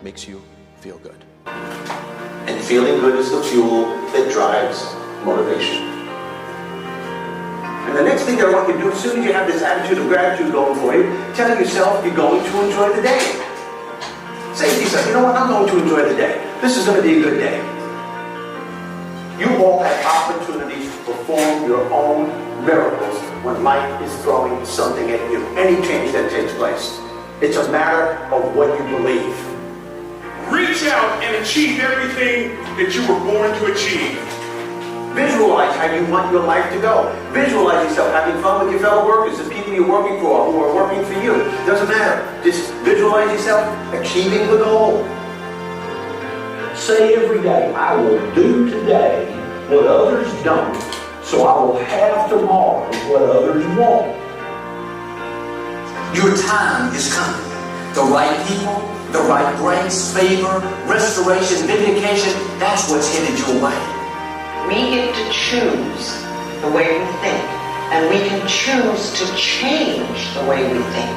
makes you feel good. And feeling good is the fuel that drives motivation. And the next thing that I want you to do, as soon as you have this attitude of gratitude going for you, tell yourself you're going to enjoy the day. Say to yourself, you know what, I'm going to enjoy the day. This is going to be a good day. You all have opportunities to perform your own miracles when life is throwing something at you. Any change that takes place. It's a matter of what you believe. Reach out and achieve everything that you were born to achieve. Visualize how you want your life to go. Visualize yourself having fun with your fellow workers, the people you're working for, who are working for you. Doesn't matter. Just visualize yourself achieving the goal. Say every day, I will do today what others don't, so I will have tomorrow what others won't. Your time is coming. The right people, the right grace, favor, restoration, vindication, that's what's headed your way. We get to choose the way we think, and we can choose to change the way we think.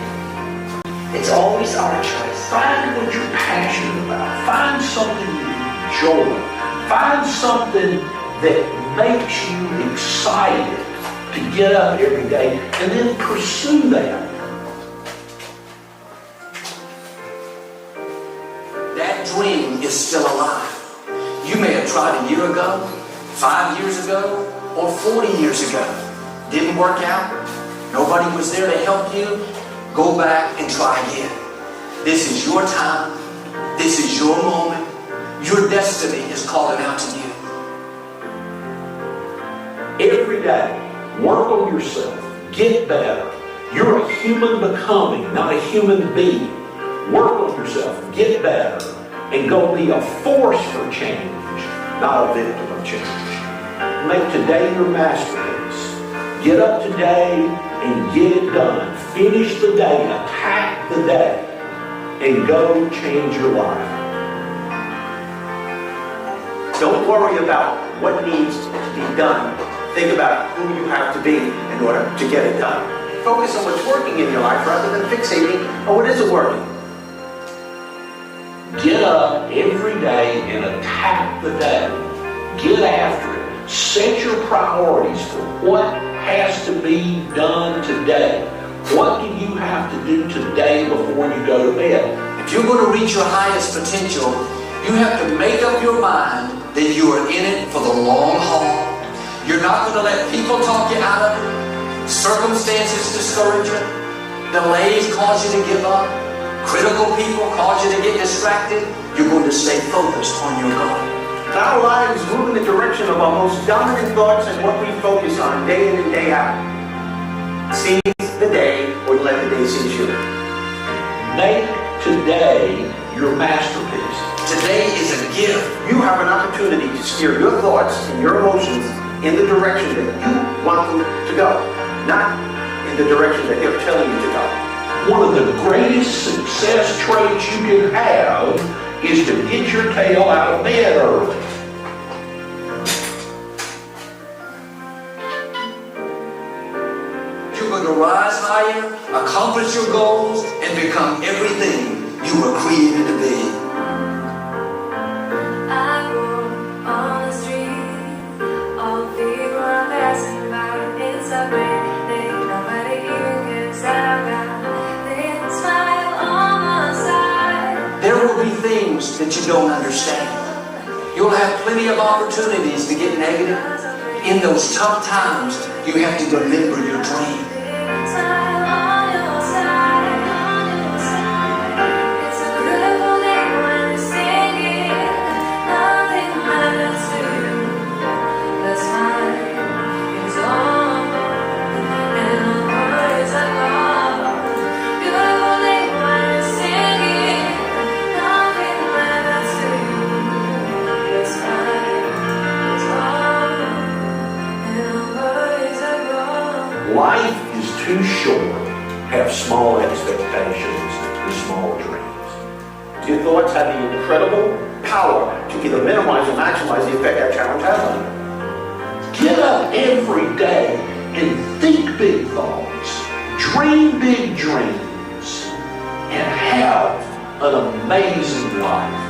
It's always our choice. Find what you're passionate about. Find something you enjoy. Find something that makes you excited to get up every day, and then pursue that. That dream is still alive. You may have tried a year ago, 5 years ago, or 40 years ago. Didn't work out. Nobody was there to help you. Go back and try again. This is your time. This is your moment. Your destiny is calling out to you. Every day, work on yourself. Get better. You're a human becoming, not a human being. Work on yourself. Get better. And go be a force for change, not a victim of change. Make today your masterpiece. Get up today and get it done. Finish the day, attack the day, and go change your life. Don't worry about what needs to be done. Think about who you have to be in order to get it done. Focus on what's working in your life rather than fixating on what isn't working. Get up every day and attack the day. Get after it. Set your priorities for what has to be done today. What do you have to do today before you go to bed? If you're going to reach your highest potential, you have to make up your mind that you are in it for the long haul. You're not going to let people talk you out of it. Circumstances discourage you. Delays cause you to give up. Critical people cause you to get distracted. You're going to stay focused on your goal. Our lives move in the direction of our most dominant thoughts and what we focus on day in and day out. Seize the day or let the day seize you. Make today your masterpiece. Today is a gift. You have an opportunity to steer your thoughts and your emotions in the direction that you want them to go, not in the direction that they're telling you to go. One of the greatest success traits you can have is to get your tail out of bed early. You're going to rise higher, accomplish your goals, and become everything you were created to be. I walk on the street, all people are passing by. It's a great day, nobody here can stand around. They smile on my side. There will be things that you don't understand. You'll have plenty of opportunities to get negative. In those tough times, you have to remember your dream. Smile on your side, on your side. It's a beautiful day when you're singing. Nothing matters to you. The smile is on, and the words are gone. Beautiful day when you're singing. Nothing matters to you. The smile is on, and the words are gone. Life is too short. Have small expectations and small dreams. Your thoughts have the incredible power to either minimize or maximize the effect that challenge has on you. Get up every day and think big thoughts. Dream big dreams. And have an amazing life.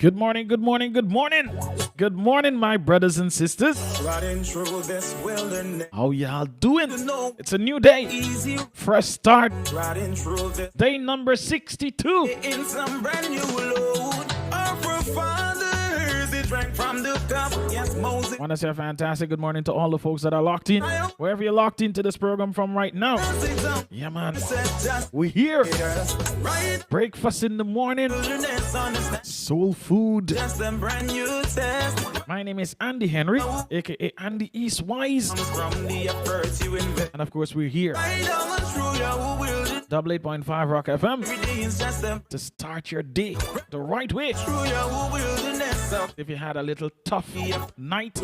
Good morning, good morning, good morning. Good morning, my brothers and sisters. How y'all doing? It's a new day. Fresh start. Day number 62. drank from the cup. Yes, Moses. Want to say a fantastic good morning to all the folks that are locked in. Wherever you're locked into this program from right now. Yeah, man. We're here. Right. Breakfast in the morning. Soul food. Just a brand new test. My name is Andy Henry, aka Andy Eastwise. From the efforts you invest. And of course, we're here. Right on through your will. Double 8.5 Rock FM Every day is just a to start your day the right way. through your wilderness. If you had a little tough night,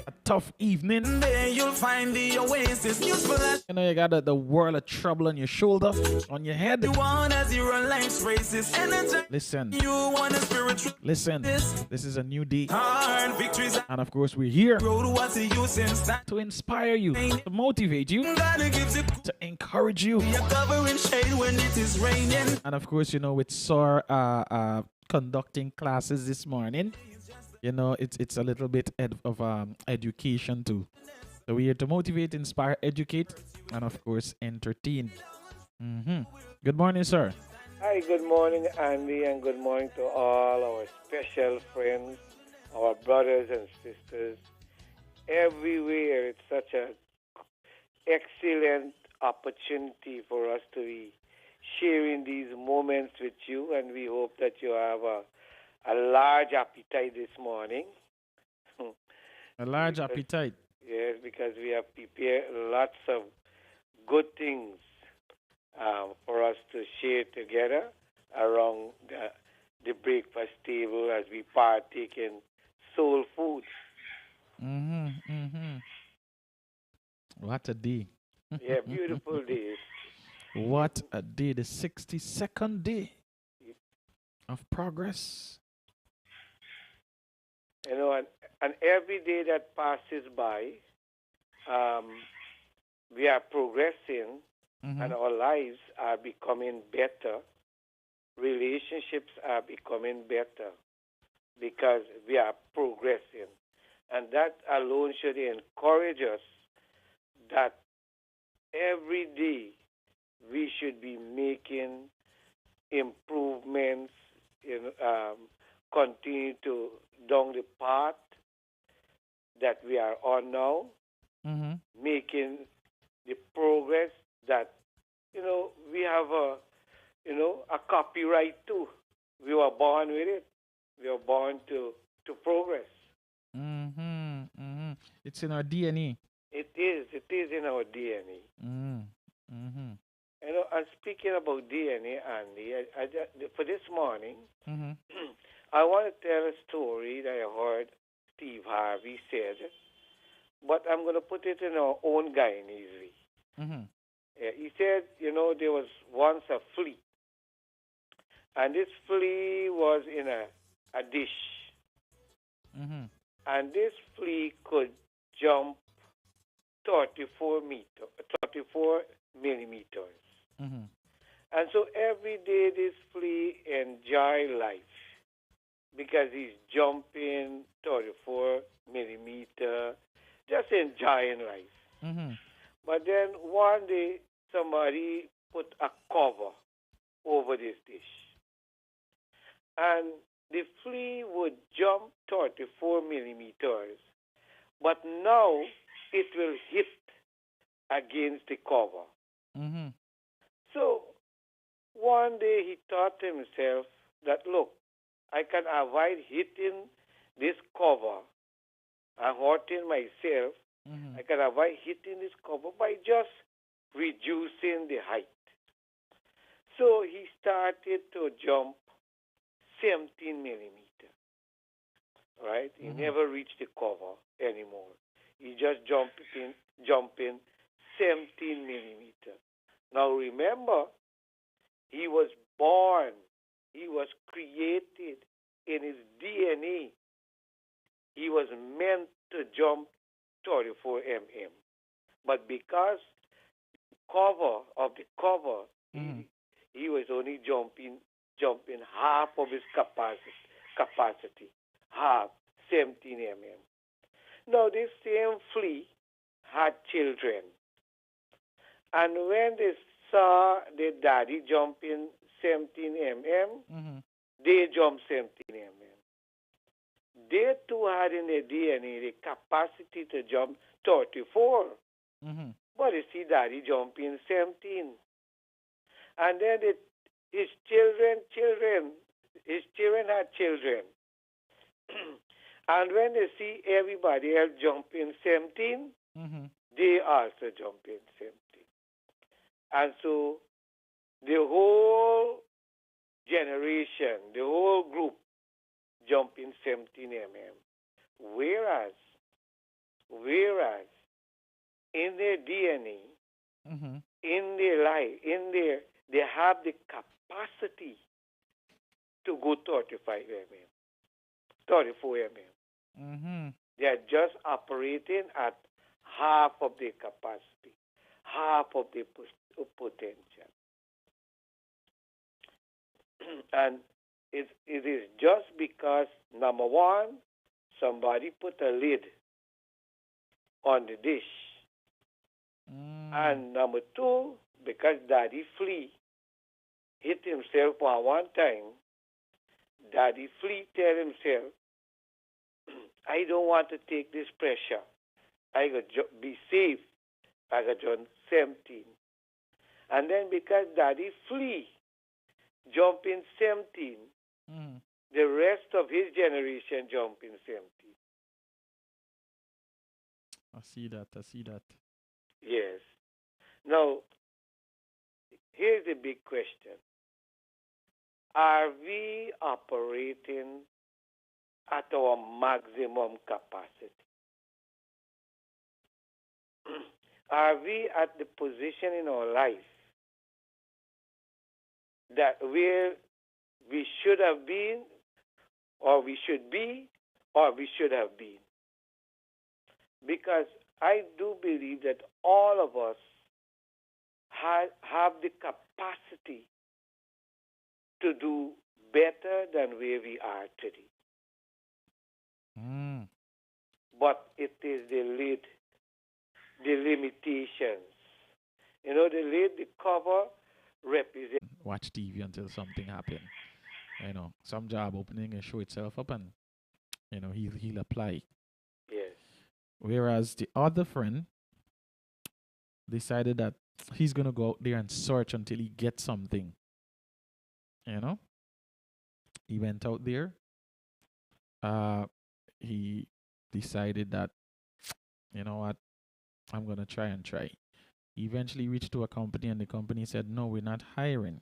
a tough evening, There you'll find the oasis. Useful as you know you got the world of trouble on your shoulder, on your head. you want as you run life's races. Energy. Listen, You want a spiritual listen. This is a new day. hard victories. And of course, we're here Road was to you since that. to inspire you, to motivate you, God gives you to encourage you. your covering shade when it is raining. And of course, you know, with SOAR conducting classes this morning, you know, it's a little bit of education too. So we're here to motivate, inspire, educate, and of course, entertain. Good morning, sir. Hi, good morning, Andy, and good morning to all our special friends, our brothers and sisters. Everywhere, it's such an excellent opportunity for us to be sharing these moments with you, and we hope that you have a large appetite this morning. A large appetite. Yes, because we have prepared lots of good things for us to share together around the breakfast table as we partake in soul food. What a day. Yeah, beautiful days. What a day. The 62nd day of progress. You know, and every day that passes by, we are progressing and our lives are becoming better. Relationships are becoming better because we are progressing. And that alone should encourage us that every day we should be making improvements, continue to down the path that we are on now, making the progress that, we have a copyright too. We were born with it. We were born to progress. It's in our DNA. It is in our DNA. And speaking about DNA, Andy, for this morning, I want to tell a story that I heard Steve Harvey said, but I'm going to put it in our own Guyanese way. He said, there was once a flea, and this flea was in a dish, and this flea could jump 34 millimeters. And so every day this flea enjoy life because he's jumping 34 millimeter, just enjoying life. But then one day somebody put a cover over this dish. And the flea would jump 34 millimeters, but now it will hit against the cover. So one day he thought to himself that, look, I can avoid hitting this cover and hurting myself. I can avoid hitting this cover by just reducing the height. So he started to jump 17 millimeters. Right? He never reached the cover anymore. He just jumping 17 millimeters. Now remember, he was born, he was created in his DNA. He was meant to jump 34 mm. But because the cover, he was only jumping half of his capacity, half, 17 mm. Now this same flea had children. And when they saw their daddy jumping 17 mm, they jumped 17 mm. they too had in their DNA the capacity to jump 34. Mm-hmm. But you see, Daddy jumping 17. And then his children had children. And when they see everybody else jumping 17, Mm-hmm. they also jumping 17. And so the whole generation, the whole group jumping 17 mm. Whereas in their DNA, Mm-hmm. in their life, they have the capacity to go 35 mm, 34 mm. Mm-hmm. They are just operating at half of their capacity, half of their potential. And it is just because, number one, somebody put a lid on the dish. And number two, because Daddy Flea hit himself one time, Daddy Flea tell himself, I don't want to take this pressure. I got be safe. I got John 17. And then because Daddy Flea jump in 17, the rest of his generation jump in 17. I see that. Yes. Now, here's the big question. Are we operating at our maximum capacity? Are we at the position in our life that where we should have been, or we should be, or we should have been? Because I do believe that all of us have the capacity to do better than where we are today. But it is the lid, the limitations. You know, the lid, the cover represents. Watch TV until something happens. You know, some job opening and show itself up, and you know he'll apply. Yes. Whereas the other friend decided that he's gonna go out there and search until he gets something. You know, he went out there. He decided that, you know what, I'm gonna try. He eventually reached to a company, and the company said, "No, we're not hiring.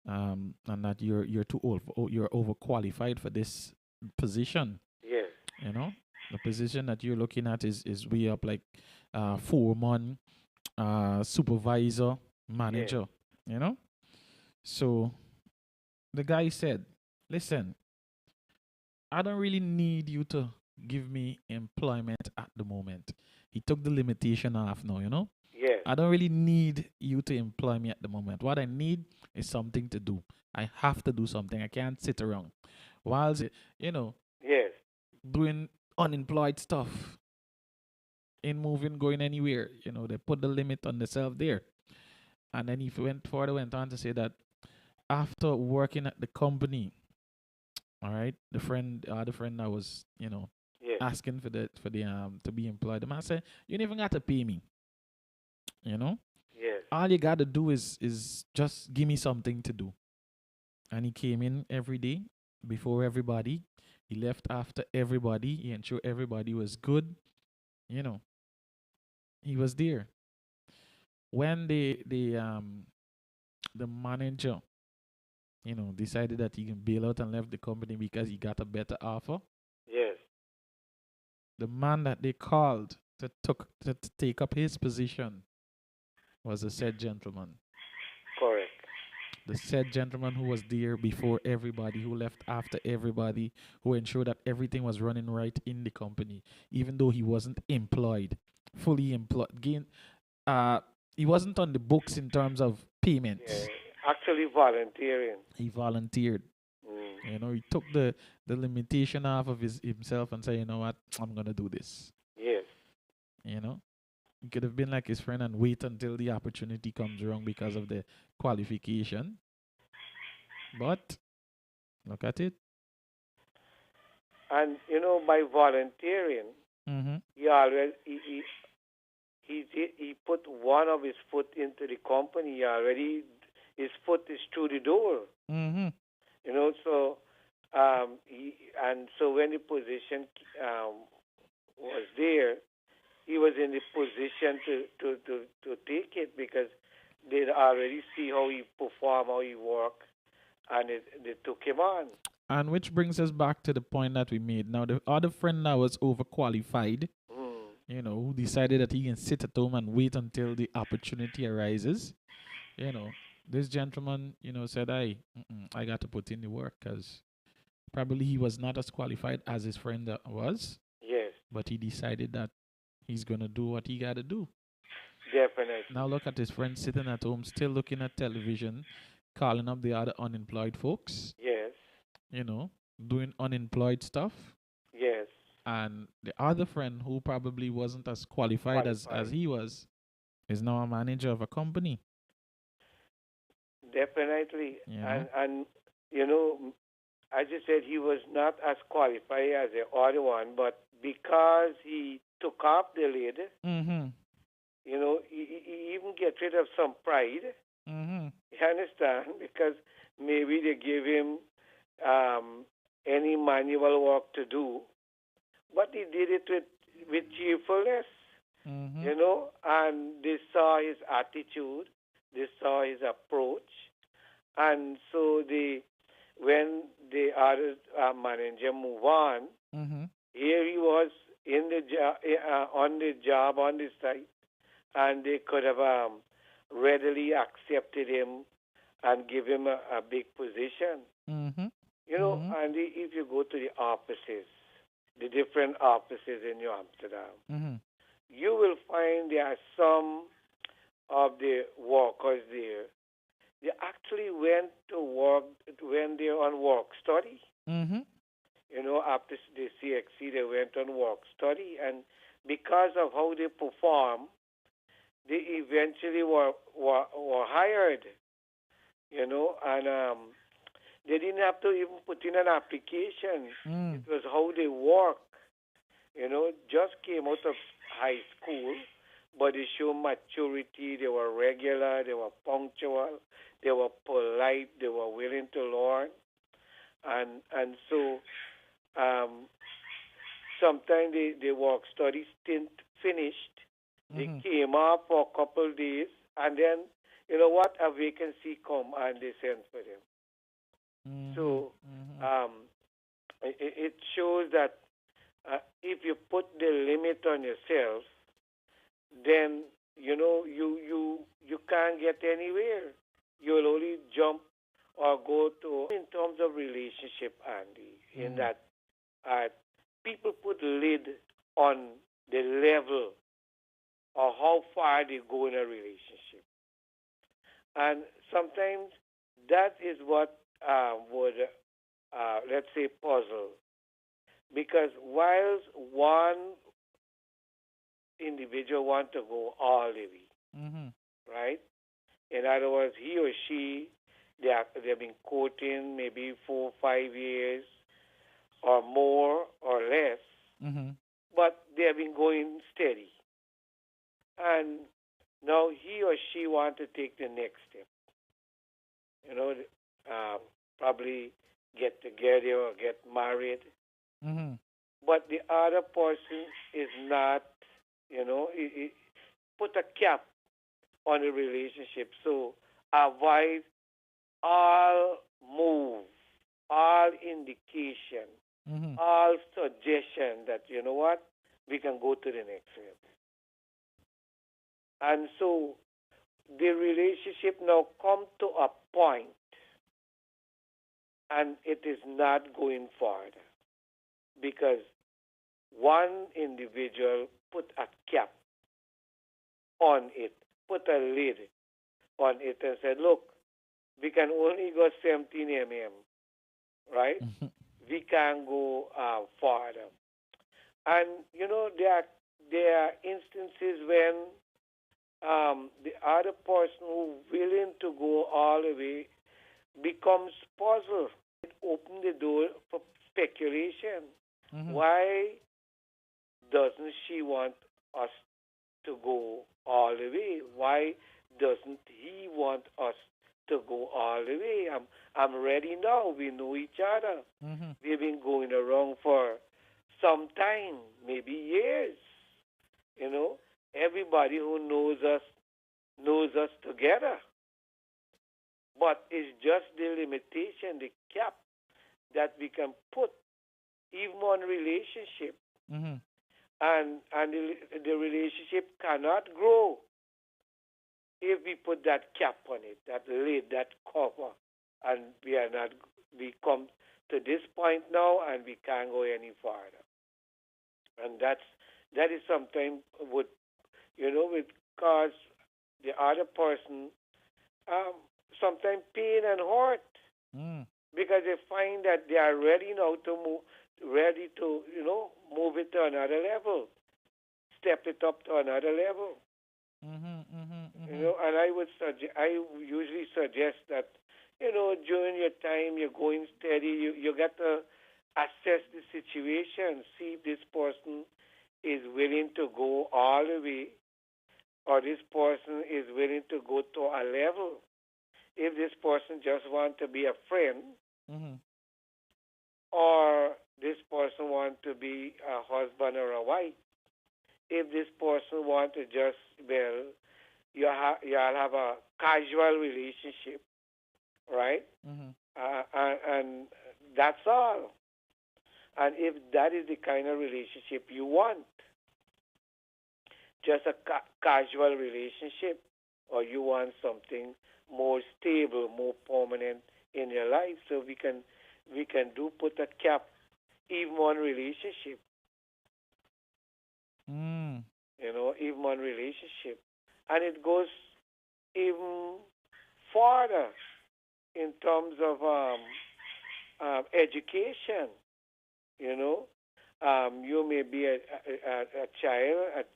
And that you're too old. You're overqualified for this position. Yes. You know, the position that you're looking at is way up, like foreman, supervisor, manager. You know, so the guy said, "Listen, I don't really need you to give me employment at the moment." He took the limitation off now, you know? Yes. I don't really need you to employ me at the moment. What I need is something to do. I have to do something. I can't sit around. Whilst, you know, Yes. doing unemployed stuff, ain't moving, going anywhere. You know, they put the limit on themselves there. And then he went on to say that after working at the company, all right, the friend that was, you know, Yes. asking for the to be employed, the man said, "You ain't even got to pay me. You know, Yes. all you got to do is just give me something to do." And he came in every day before everybody. He left after everybody. He ensured everybody was good. You know, he was there. When the manager, you know, decided that he can bail out and left the company because he got a better offer, Yes. the man that they called to take up his position was the said gentleman. Correct. The said gentleman who was there before everybody, who left after everybody, who ensured that everything was running right in the company, even though he wasn't employed, fully employed. He wasn't on the books in terms of payments. Yeah. Actually volunteering. He volunteered. You know, he took the limitation off of himself and said, "You know what, I'm gonna do this." Yes. You know, he could have been like his friend and wait until the opportunity comes wrong because of the qualification. But look at it. And by volunteering, Mm-hmm. he already he put one of his foot into the company. He already his foot is through the door. Mm-hmm. So so when the position was there, he was in the position to take it because they'd already see how he perform, how he work, and they took him on. And which brings us back to the point that we made. Now, the other friend now was overqualified, who decided that he can sit at home and wait until the opportunity arises. This gentleman, said, I got to put in the work because probably he was not as qualified as his friend was, Yes, but he decided that he's going to do what he got to do. definitely. Now look at his friend sitting at home, still looking at television, calling up the other unemployed folks, Yes, doing unemployed stuff. yes, And the other friend, who probably wasn't as qualified as he was, is now a manager of a company. definitely. Yeah. And as you said, he was not as qualified as the other one, but because he took off the lid, Mm-hmm. he even get rid of some pride. Mm-hmm. You understand? Because maybe they give him any manual work to do, but he did it with cheerfulness, Mm-hmm. and they saw his attitude, they saw his approach, and so when the other manager move on, Mm-hmm. here he was in the on the job on the site, and they could have readily accepted him and give him a big position. Mm-hmm. And if you go to the offices, the different offices in New Amsterdam, Mm-hmm. you will find there are some of the workers there. They actually went to work when they're on work study. Mm-hmm. After the CXC, they went on work study, and because of how they perform, they eventually were hired. And they didn't have to even put in an application. Mm. It was how they work. Just came out of high school, but they show maturity. They were regular. They were punctual. They were polite. They were willing to learn. And so sometimes the work study stint finished. They came up for a couple of days, and then, a vacancy come, and they sent for them. Mm-hmm. So it shows that if you put the limit on yourself, then you can't get anywhere. You'll only jump or go to in terms of relationship, Andy. In that people put lid on the level or how far they go in a relationship, and sometimes that is what would let's say puzzle, because whilst one individual want to go all the way, Mm-hmm. right? In other words, he or she they've been courting maybe 4 or 5 years or more or less, Mm-hmm. but they have been going steady, and now he or she want to take the next step. Probably get together or get married, Mm-hmm. but the other person is not, it put a cap on the relationship. So avoid all move, all indication, Mm-hmm. all suggestion that, we can go to the next step. And so the relationship now come to a point and it is not going further because one individual put a cap on it, put a lid on it and said, look, we can only go 17 mm, right? Mm-hmm. We can't go further. And, there are instances when the other person who willing to go all the way becomes puzzled. It opens the door for speculation. Why doesn't she want us to go all the way? Why doesn't he want us to go all the way? I'm ready now. We know each other. We've been going around for some time, maybe years. You know, everybody who knows us together. But it's just the limitation, the cap that we can put even on relationship. And the relationship cannot grow if we put that cap on it, that lid, that cover, and we come to this point now and we can't go any farther. And that is sometimes would, would cause the other person sometimes pain and hurt because they find that they are ready now to move, move it to another level, step it up to another level. And I usually suggest that, during your time you're going steady, you got to assess the situation, see if this person is willing to go all the way, or this person is willing to go to a level. If this person just wants to be a friend, or this person wants to be a husband or a wife, if this person wants to just, you'll have a casual relationship, right? And that's all. And if that is the kind of relationship you want, just a casual relationship, or you want something more stable, more permanent in your life, so we can put a cap even on relationship. Even on relationship. And it goes even farther in terms of education. You may be a child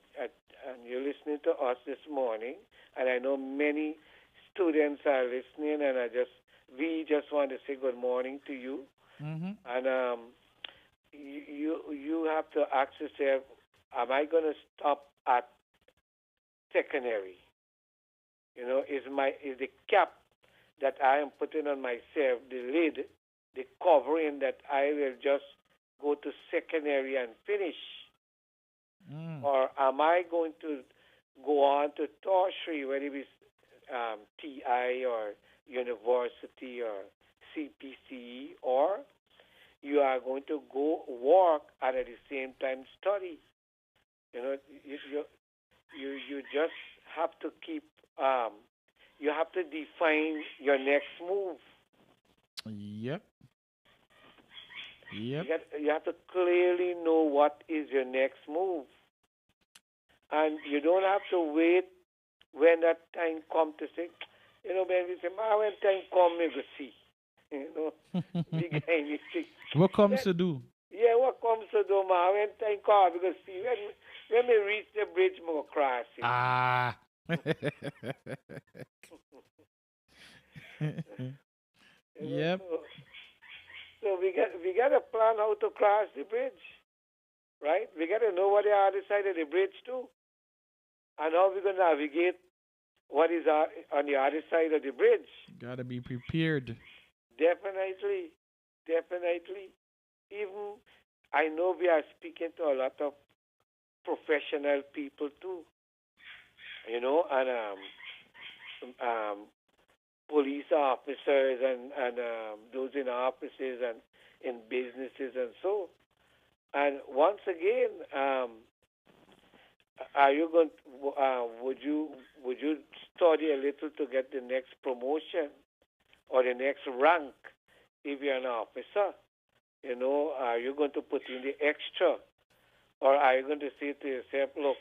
and you're listening to us this morning, and I know many students are listening, and we just want to say good morning to you. And you have to ask yourself, am I going to stop at secondary? Is the cap that I am putting on myself, the lid, the covering that I will just go to secondary and finish? Or am I going to go on to tertiary, whether it is TI or university or CPCE, or you are going to go work and at the same time study? You just have to keep, you have to define your next move. Yep. You have to clearly know what is your next move. And you don't have to wait when that time comes to say, when we say, when time comes, we go see. What comes to do? Yeah, what comes to do, ma? When time comes, we go see. When we reach the bridge, we go cross it. Yep. So we got to plan how to cross the bridge, right? We got to know what the other side of the bridge too, and how we're gonna navigate what is on the other side of the bridge. Gotta be prepared. Definitely. Even I know we are speaking to a lot of professional people too, and police officers and those in offices and in businesses and so. And once again, are you going? Would you study a little to get the next promotion or the next rank if you're an officer? Are you going to put in the extra, or are you going to say to yourself, look,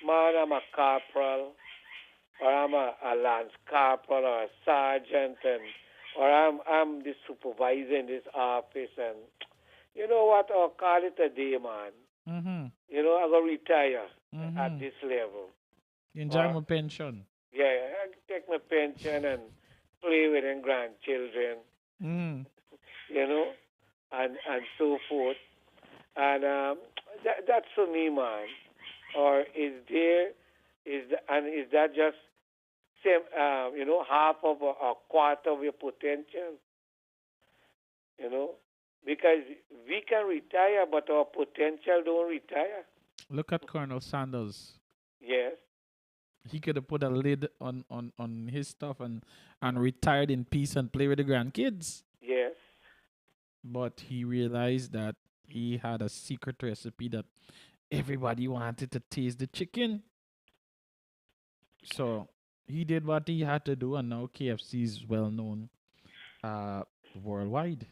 man, I'm a corporal, or I'm a lance corporal or a sergeant, or I'm the supervisor in this office, and you know what? I'll call it a day, man. I'm going to retire at this level. Enjoy my pension. Yeah, I take my pension and play with them grandchildren, and so forth. And that's for me, man? Or is that just same, half of a quarter of your potential? Because we can retire, but our potential don't retire. Look at Colonel Sanders. Yes, He could have put a lid on his stuff and retired in peace and play with the grandkids. yes. But he realized that he had a secret recipe that everybody wanted to taste the chicken. So he did what he had to do, and now KFC is well known worldwide.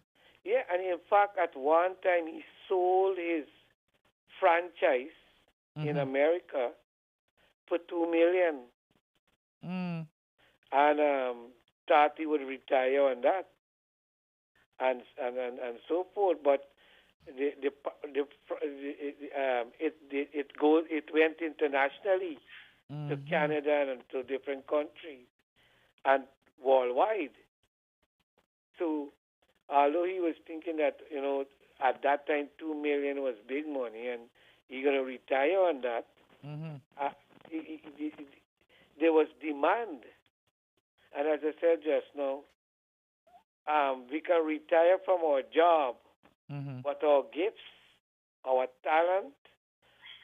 Yeah, and in fact, at one time he sold his franchise in Mhm. America for $2 million, Mm. and thought he would retire on that, and so forth. But it went internationally to Mhm. Canada and to different countries and worldwide. So although he was thinking that at that time $2 million was big money and he gonna retire on that, Mhm. uh, there was demand, and as I said just now, we can retire from our job, Mhm. but our gifts, our talent,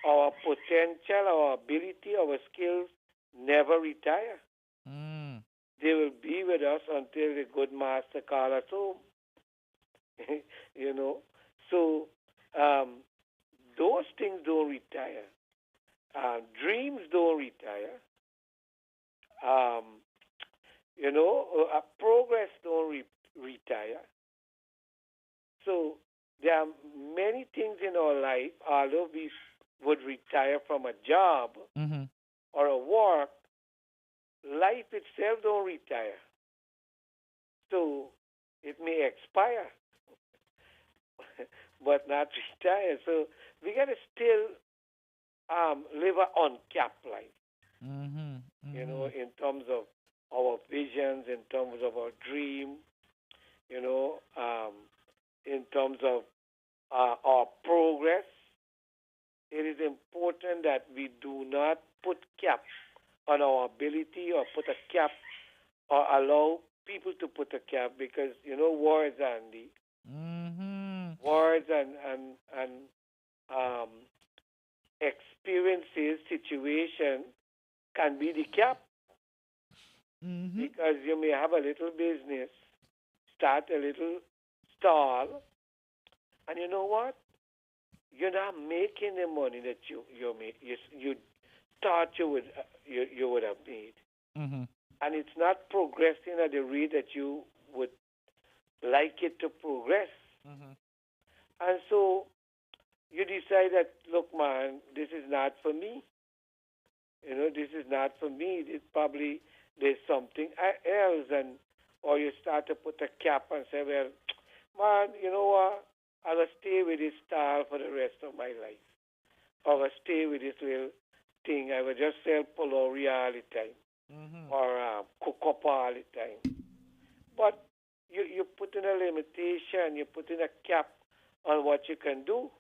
our potential, our ability, our skills never retire. Mm. They will be with us until the good master calls us home. you know. So those things don't retire. Dreams don't retire. Progress don't retire. So there are many things in our life, although we would retire from a job Mhm. or a work, life itself don't retire. So it may expire, but not retire. So we got to still live an uncapped life, Mhm. in terms of our visions, in terms of our dream, in terms of our progress. It is important that we do not put cap on our ability or put a cap or allow people to put a cap, because words, Andy, Mhm. words and um, experiences, situation can be the cap, Mhm. because you may have a little business, start a little stall, and you know what? You're not making the money that you thought you would have made, Mhm. and it's not progressing at the rate that you would like it to progress. Mhm. And so you decide that, look, man, this is not for me. This is not for me. It's probably there's something else, or you start to put a cap and say, well, man, you know what? I will stay with this style for the rest of my life. I will stay with this little thing. I will just sell Poloria all the time, Mhm. or Cocopa all the time. But you put in a limitation. You put in a cap on what you can do.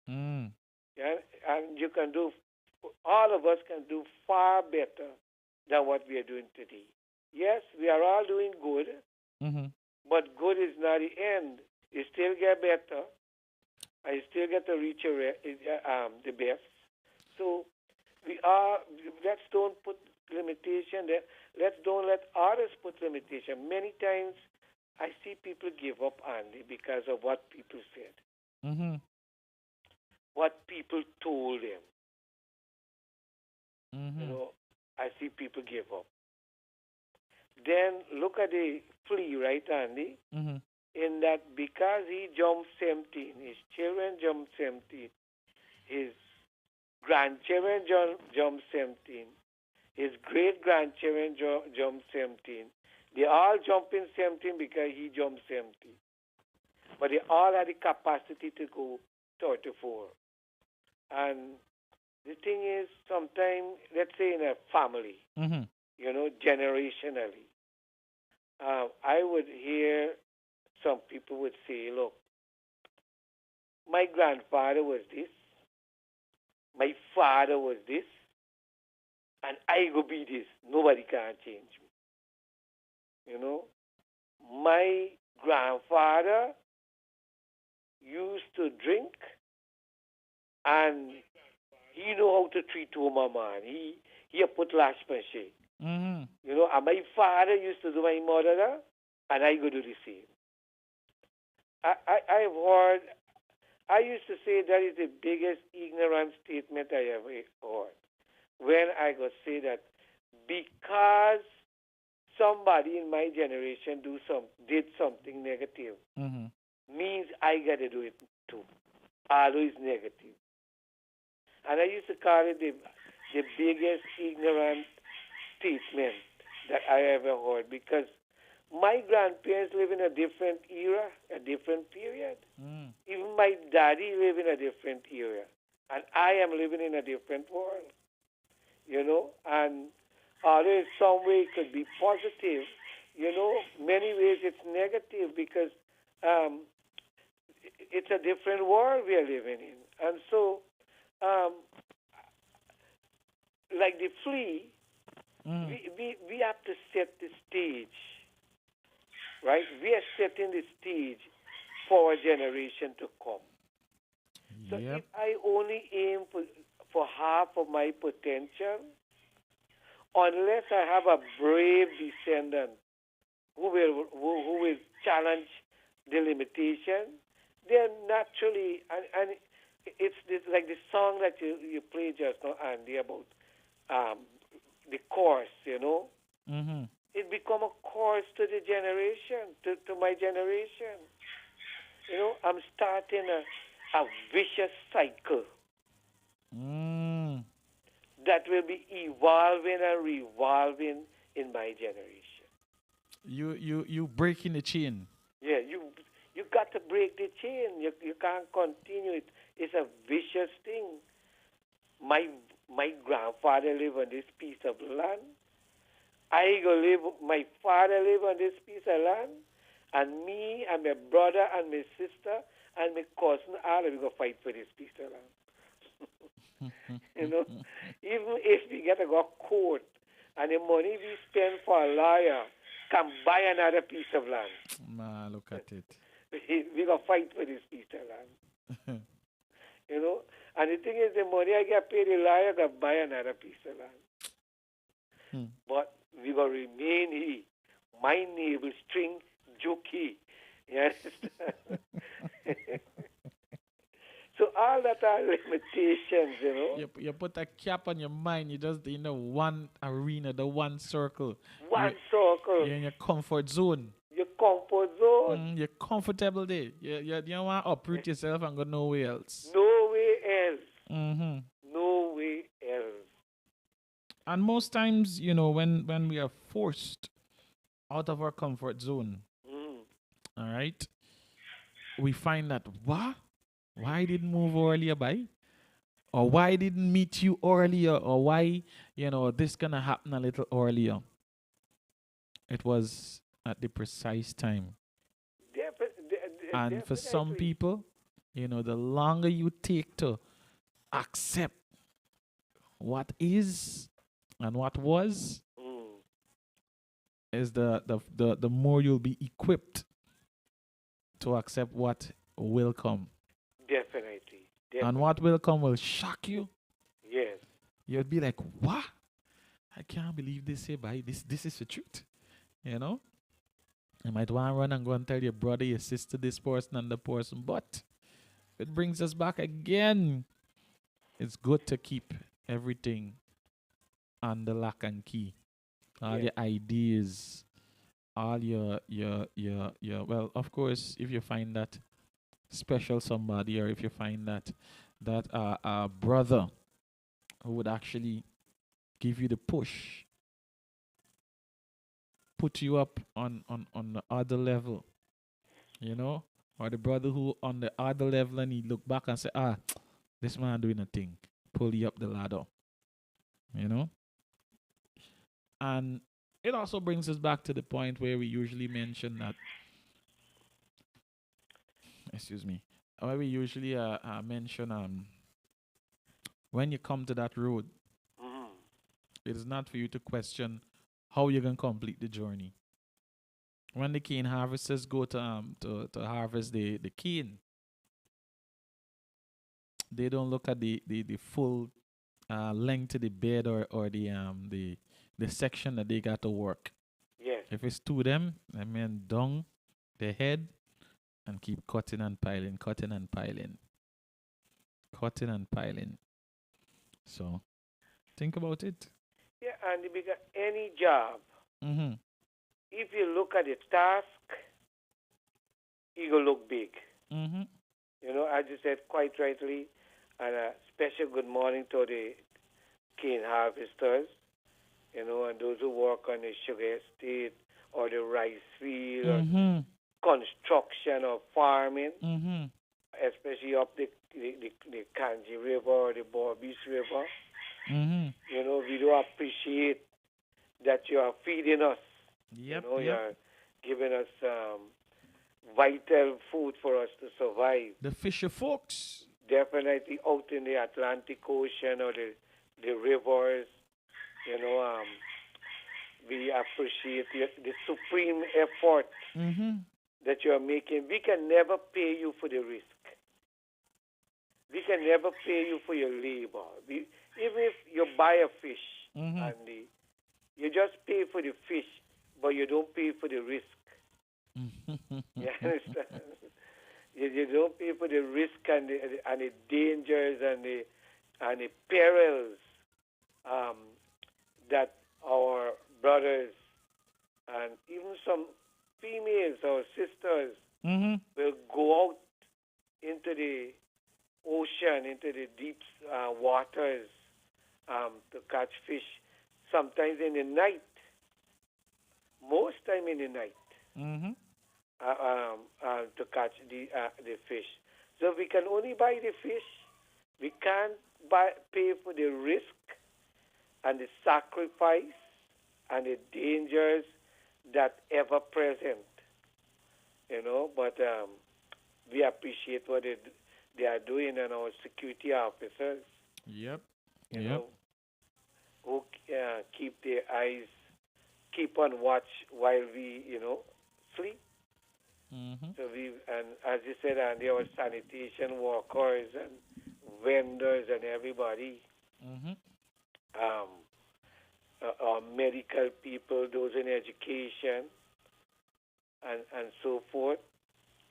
Mm. Yeah, and you can do. All of us can do far better than what we are doing today. Yes, we are all doing good, Mhm. but good is not the end. You still get better, and you still get to reach the best. So let's don't put limitation there. Let's don't let others put limitation. Many times, I see people give up, Andy, because of what people said, Mhm. what people told them. Mhm. I see people give up. Then look at the flea, right, Andy? Mhm. In that because he jumped 17, his children jumped 17, his grandchildren jumped 17, his great-grandchildren jumped 17. They all jumped in 17 because he jumped 17. But they all had the capacity to go 34. And the thing is, sometimes, let's say in a family, Mhm. generationally, I would hear some people would say, look, my grandfather was this, my father was this, and I go be this. Nobody can change me. You know, my grandfather used to drink, and he know how to treat woman, man. He a put lash penche. Mm-hmm. You know, and my father used to do my mother that, and I go do the same. I've heard, I used to say that is the biggest ignorant statement I ever heard. When I go say that because somebody in my generation did something negative Mm-hmm. means I gotta do it too. Although it's negative. And I used to call it the biggest ignorant statement that I ever heard because my grandparents live in a different era, a different period. Mm. Even my daddy live in a different era. And I am living in a different world. You know? And although in some way it could be positive, you know, many ways it's negative because it's a different world we are living in. And so, like the flea, we have to set the stage, right? We are setting the stage for a generation to come. So if I only aim for half of my potential, unless I have a brave descendant who will challenge the limitation, then naturally, and it's like the song that you played just now, Andy, about the course, you know. Mm-hmm. It become a course to the generation, to my generation. You know, I'm starting a vicious cycle that will be evolving and revolving in my generation. You breaking the chain. Yeah, you got to break the chain. You can't continue it. It's a vicious thing. My grandfather lived on this piece of land. My father lived on this piece of land, and me and my brother and my sister and my cousin, all of we go fight for this piece of land. You know, even if we get to go court and the money we spend for a lawyer can buy another piece of land. Man, look at it. We go fight for this piece of land. You know, and the thing is, the money I get paid, the lawyer can buy another piece of land. But we gonna remain here. My navel string jokey. You understand? So all that are limitations, you know. You put a cap on your mind. You just in the one arena, the one circle. One circle. You're in your comfort zone. Your comfort zone. You're comfortable there. You don't want to uproot yourself and go nowhere else. Nowhere else. Mm-hmm. Nowhere else. And most times, you know, when we are forced out of our comfort zone, all right, we find that, what? Why didn't move earlier, by? Or why didn't meet you earlier? Or why, you know, this gonna happen a little earlier? It was at the precise time. And for some people, you know, the longer you take to accept what is and what was, is the more you'll be equipped to accept what will come. Definitely. And what will come will shock you. Yes. You'll be like, what? I can't believe this here, by this is the truth. You know? You might want to run and go and tell your brother, your sister, this person and the person. But it brings us back again. It's good to keep everything under lock and key. All your ideas, all your well, of course, if you find that special somebody, or if you find that a brother who would actually give you the push, put you up on the other level, you know, or the brother who on the other level and he look back and say, this man doing a thing, pull you up the ladder, you know. And it also brings us back to the point where we usually mention that, where we usually mention when you come to that road, it is not for you to question how you're going to complete the journey. When the cane harvesters go to harvest the cane, they don't look at the full length of the bed or the section that they got to work. Yes. If it's to them, I mean down the head and keep cutting and piling, cutting and piling, cutting and piling. So think about it. Yeah, and because any job, Mm-hmm. if you look at the task, it will look big. Mm-hmm. You know, as you said quite rightly, and a special good morning to the cane harvesters, you know, and those who work on the sugar estate or the rice field or Mm-hmm. construction or farming, Mm-hmm. especially up the Kanji River or the Borbis River. Mm-hmm. You know, we do appreciate that you are feeding us. Yep. You know, Yep. you're giving us vital food for us to survive. The fisher folks. Definitely out in the Atlantic Ocean or the rivers, you know, we appreciate the supreme effort Mm-hmm. that you are making. We can never pay you for the risk. We can never pay you for your labor. Even if you buy a fish, Mm-hmm. and you just pay for the fish, but you don't pay for the risk. You understand? You don't pay for the risk and the dangers and the perils that our brothers and even some females or sisters Mm-hmm. will go out into the ocean, into the deep waters to catch fish, sometimes in the night, most time in the night. Mm-hmm. To catch the fish. So we can only buy the fish. We can't pay for the risk and the sacrifice and the dangers that ever present. You know, but we appreciate what they are doing, and our security officers, Yep. you Yep. know, who keep their eyes, keep on watch while we, you know, sleep. Mm-hmm. So and as you said, and there were sanitation workers and vendors and everybody, Mm-hmm. medical people, those in education, and so forth.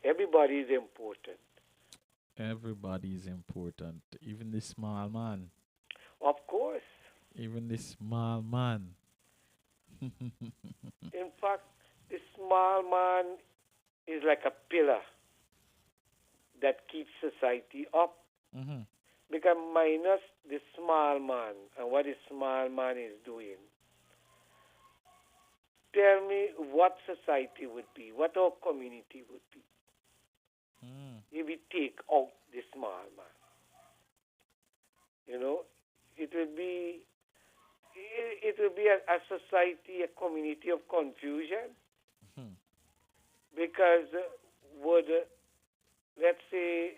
Everybody is important. Everybody is important. Even the small man. Of course. Even the small man. In fact, the small man is like a pillar that keeps society up. Mm-hmm. Because minus the small man and what the small man is doing, tell me what society would be, what our community would be if we take out the small man. You know, it will be a society, a community of confusion. Because would let's say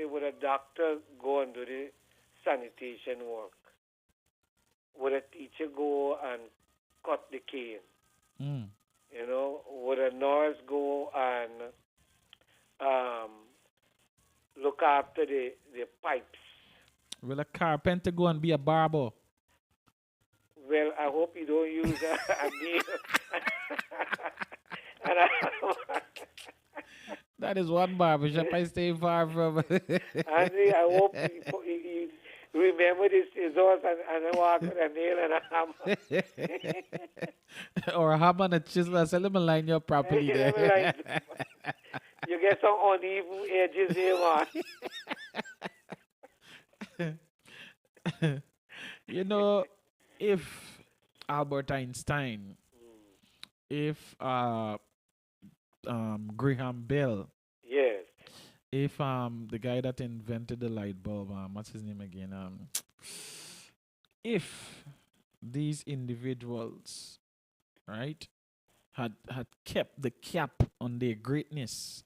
would a doctor go and do the sanitation work? Would a teacher go and cut the cane? Mm. You know, would a nurse go and look after the pipes? Will a carpenter go and be a barber? Well, I hope you don't use a needle. That is one barbershop I stay far from. Andy, I hope you remember this scissors and walk with a nail and a hammer. Or a hammer and a chisel. I said, let me line you up properly there. You get some uneven edges here, man. You know, if Albert Einstein, if Graham Bell, yes, if the guy that invented the light bulb, what's his name again? If these individuals, right, had kept the cap on their greatness,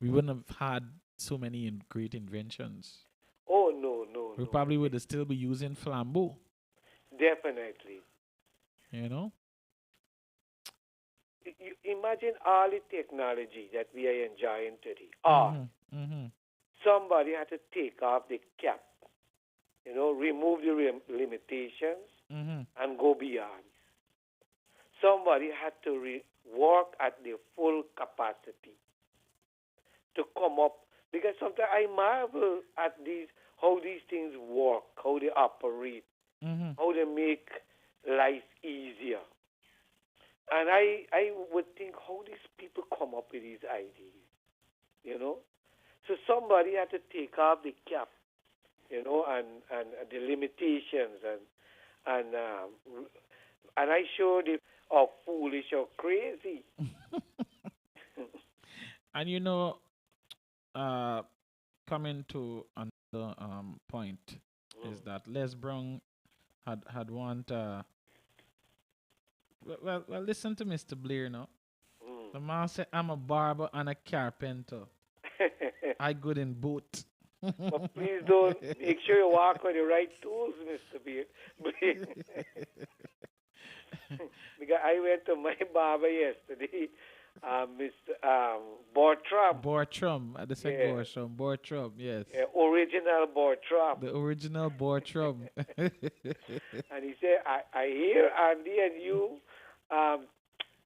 we wouldn't have had so many great inventions. We probably would still be using flambeau, Definitely. you know? You imagine all the technology that we are enjoying today. All. Mm-hmm. Somebody had to take off the cap, remove the limitations Mm-hmm. and go beyond. Somebody had to work at the full capacity to come up. Because sometimes I marvel at how these things work, how they operate, Mm-hmm. how they make life easier. And I would think how these people come up with these ideas, So somebody had to take off the cap, and the limitations and I showed them how foolish or crazy. And coming to another point is that Les Brown had want well listen to Mr. Blair now. The man said I'm a barber and a carpenter. I good in both. But please don't make sure you walk with the right tools, Mr. Blair. Because I went to my barber yesterday, Mr. Bortram. Bortram, I just said Yeah. Bortram, yes. Original Bortram. The original Bortram. And he said, I hear Andy and you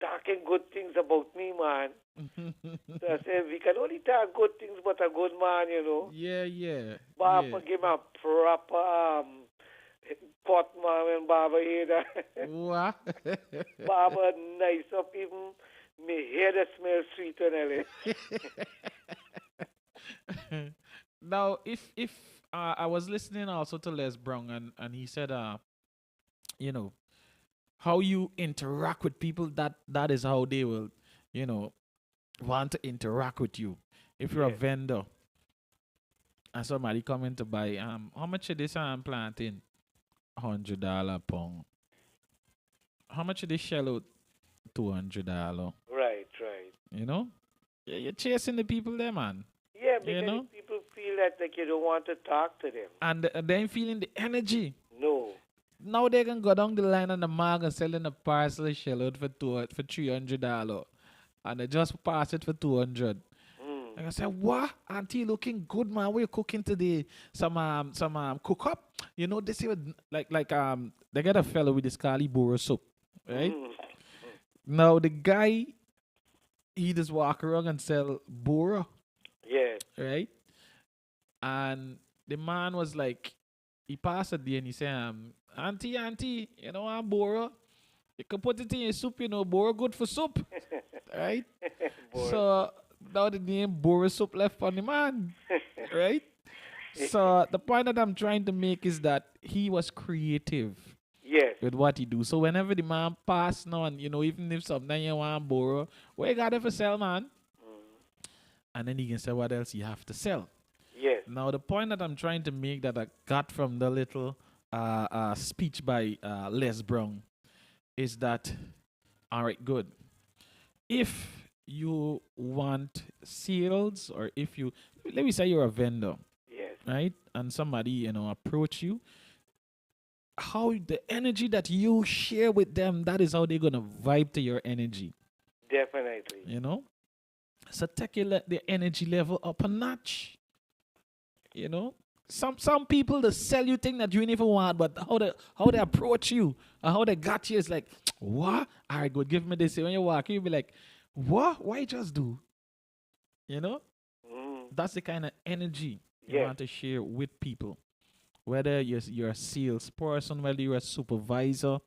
talking good things about me, man. So I said, we can only talk good things about a good man, Yeah. Barber give him a proper pot, man, when Barber hear that. What? Barber nice up, even me hair that smell sweet and everything. Now, if I was listening also to Les Brown, and he said, how you interact with people, that is how they will, want to interact with you. If you're a vendor and somebody coming to buy, how much is this planting? $100 pound. How much is this shell out? $200. Right. You're chasing the people there, man. Yeah, because people feel that like you don't want to talk to them. And they ain't feeling the energy. No. Now they can go down the line on the mark and selling a parcel of shell out for $300, and they just pass it for $200. And I said, "What, auntie, looking good, man? What you cooking today? Some cook up? They say they get a fellow with this Kali Boro soup, right? Now the guy, he just walk around and sell Boro, Yeah. right? And the man was like, he passed it there and he said, auntie, I'm Boro. You can put it in your soup, Boro good for soup, right? So now the name Boro soup left on the man, right? So the point that I'm trying to make is that he was creative. Yes. With what he do. So whenever the man pass now, and even if something you want to borrow, what you got it for sell, man? And then he can say what else you have to sell. Yes. Now the point that I'm trying to make that I got from the little speech by Les Brown is that, all right, good. If you want sales, or if you, let me say you're a vendor, yes, right? And somebody, approach you, how the energy that you share with them, that is how they're gonna vibe to your energy. Definitely. So take the energy level up a notch. Some people that sell you things that you never want, but how they approach you and how they got you is like, what? All right, good, give me this. When you walk, you'll be like, what? Why just do? That's the kind of energy you want to share with people. Whether you're a salesperson, whether you're a supervisor,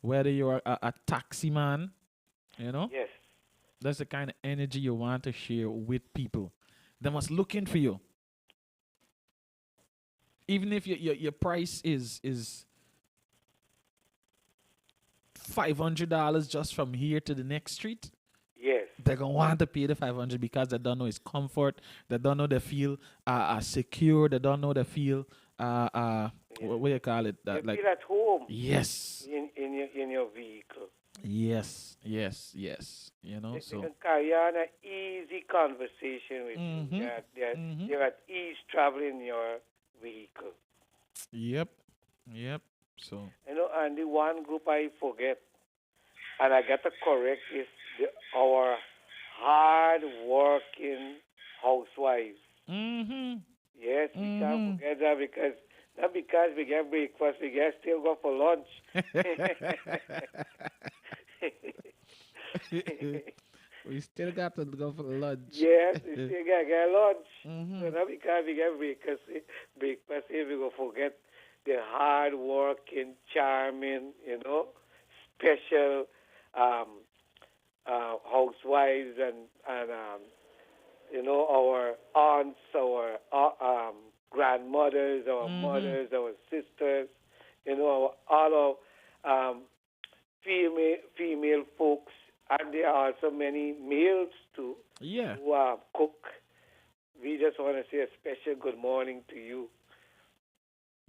whether you're a taxi man, Yes. that's the kind of energy you want to share with people. They must look in for you. Even if your price is $500 just from here to the next street, yes, they're gonna want to pay the $500 because they don't know it's comfort. They don't know they feel secure. They don't know they feel what do you call it? You feel at home. Yes. In your vehicle. Yes. They So can carry on an easy conversation with you. They're at ease traveling in your vehicle. Yep. Yep. So. And the one group I forget, and I got to correct, is our hard working housewives. Mm-hmm. Yes, we can't Mm-hmm. forget that because not because we get breakfast, we get still go for lunch. We still got to go for lunch. Yes, we still get lunch. Mm-hmm. So not because we get breakfast, here we go forget the hard working, charming, special um, housewives and our aunts, our grandmothers, our Mm-hmm. mothers, our sisters, all our female folks, and there are also many males too Yeah. who cook. We just want to say a special good morning to you.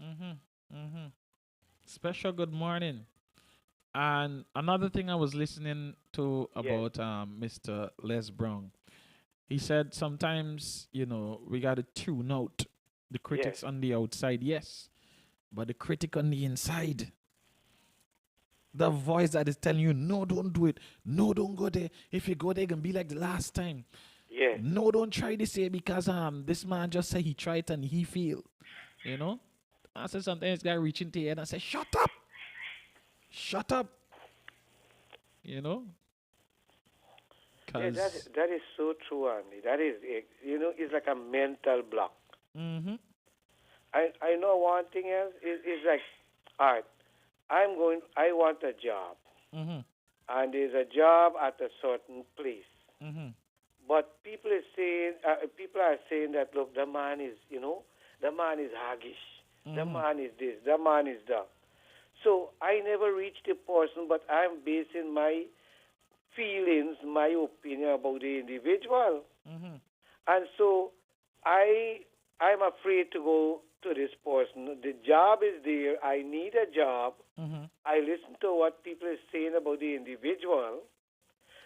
Mm-hmm. Mm-hmm. Special good morning. And another thing I was listening to Yes, about Mr. Les Brown, he said sometimes, we got to tune out the yes, critics on the outside, yes, but the critic on the inside, the voice that is telling you, no, don't do it. No, don't go there. If you go there, it can be like the last time. yes. No, don't try this here because this man just said he tried and he failed. You know? I said sometimes guy reach into your head and say, shut up. Shut up. You know? Yeah, Cause that is so true, Andy. That is, it's like a mental block. mm-hmm. I know one thing else is like, all right, I want a job, Mm-hmm. and there's a job at a certain place. Mm-hmm. But people are saying that look, the man is, the man is haggish, the Mm-hmm. man is this, the man is that. So I never reached a person, but I'm basing my feelings, my opinion about the individual. Mm-hmm. And so I'm afraid to go to this person. The job is there. I need a job. Mm-hmm. I listen to what people are saying about the individual.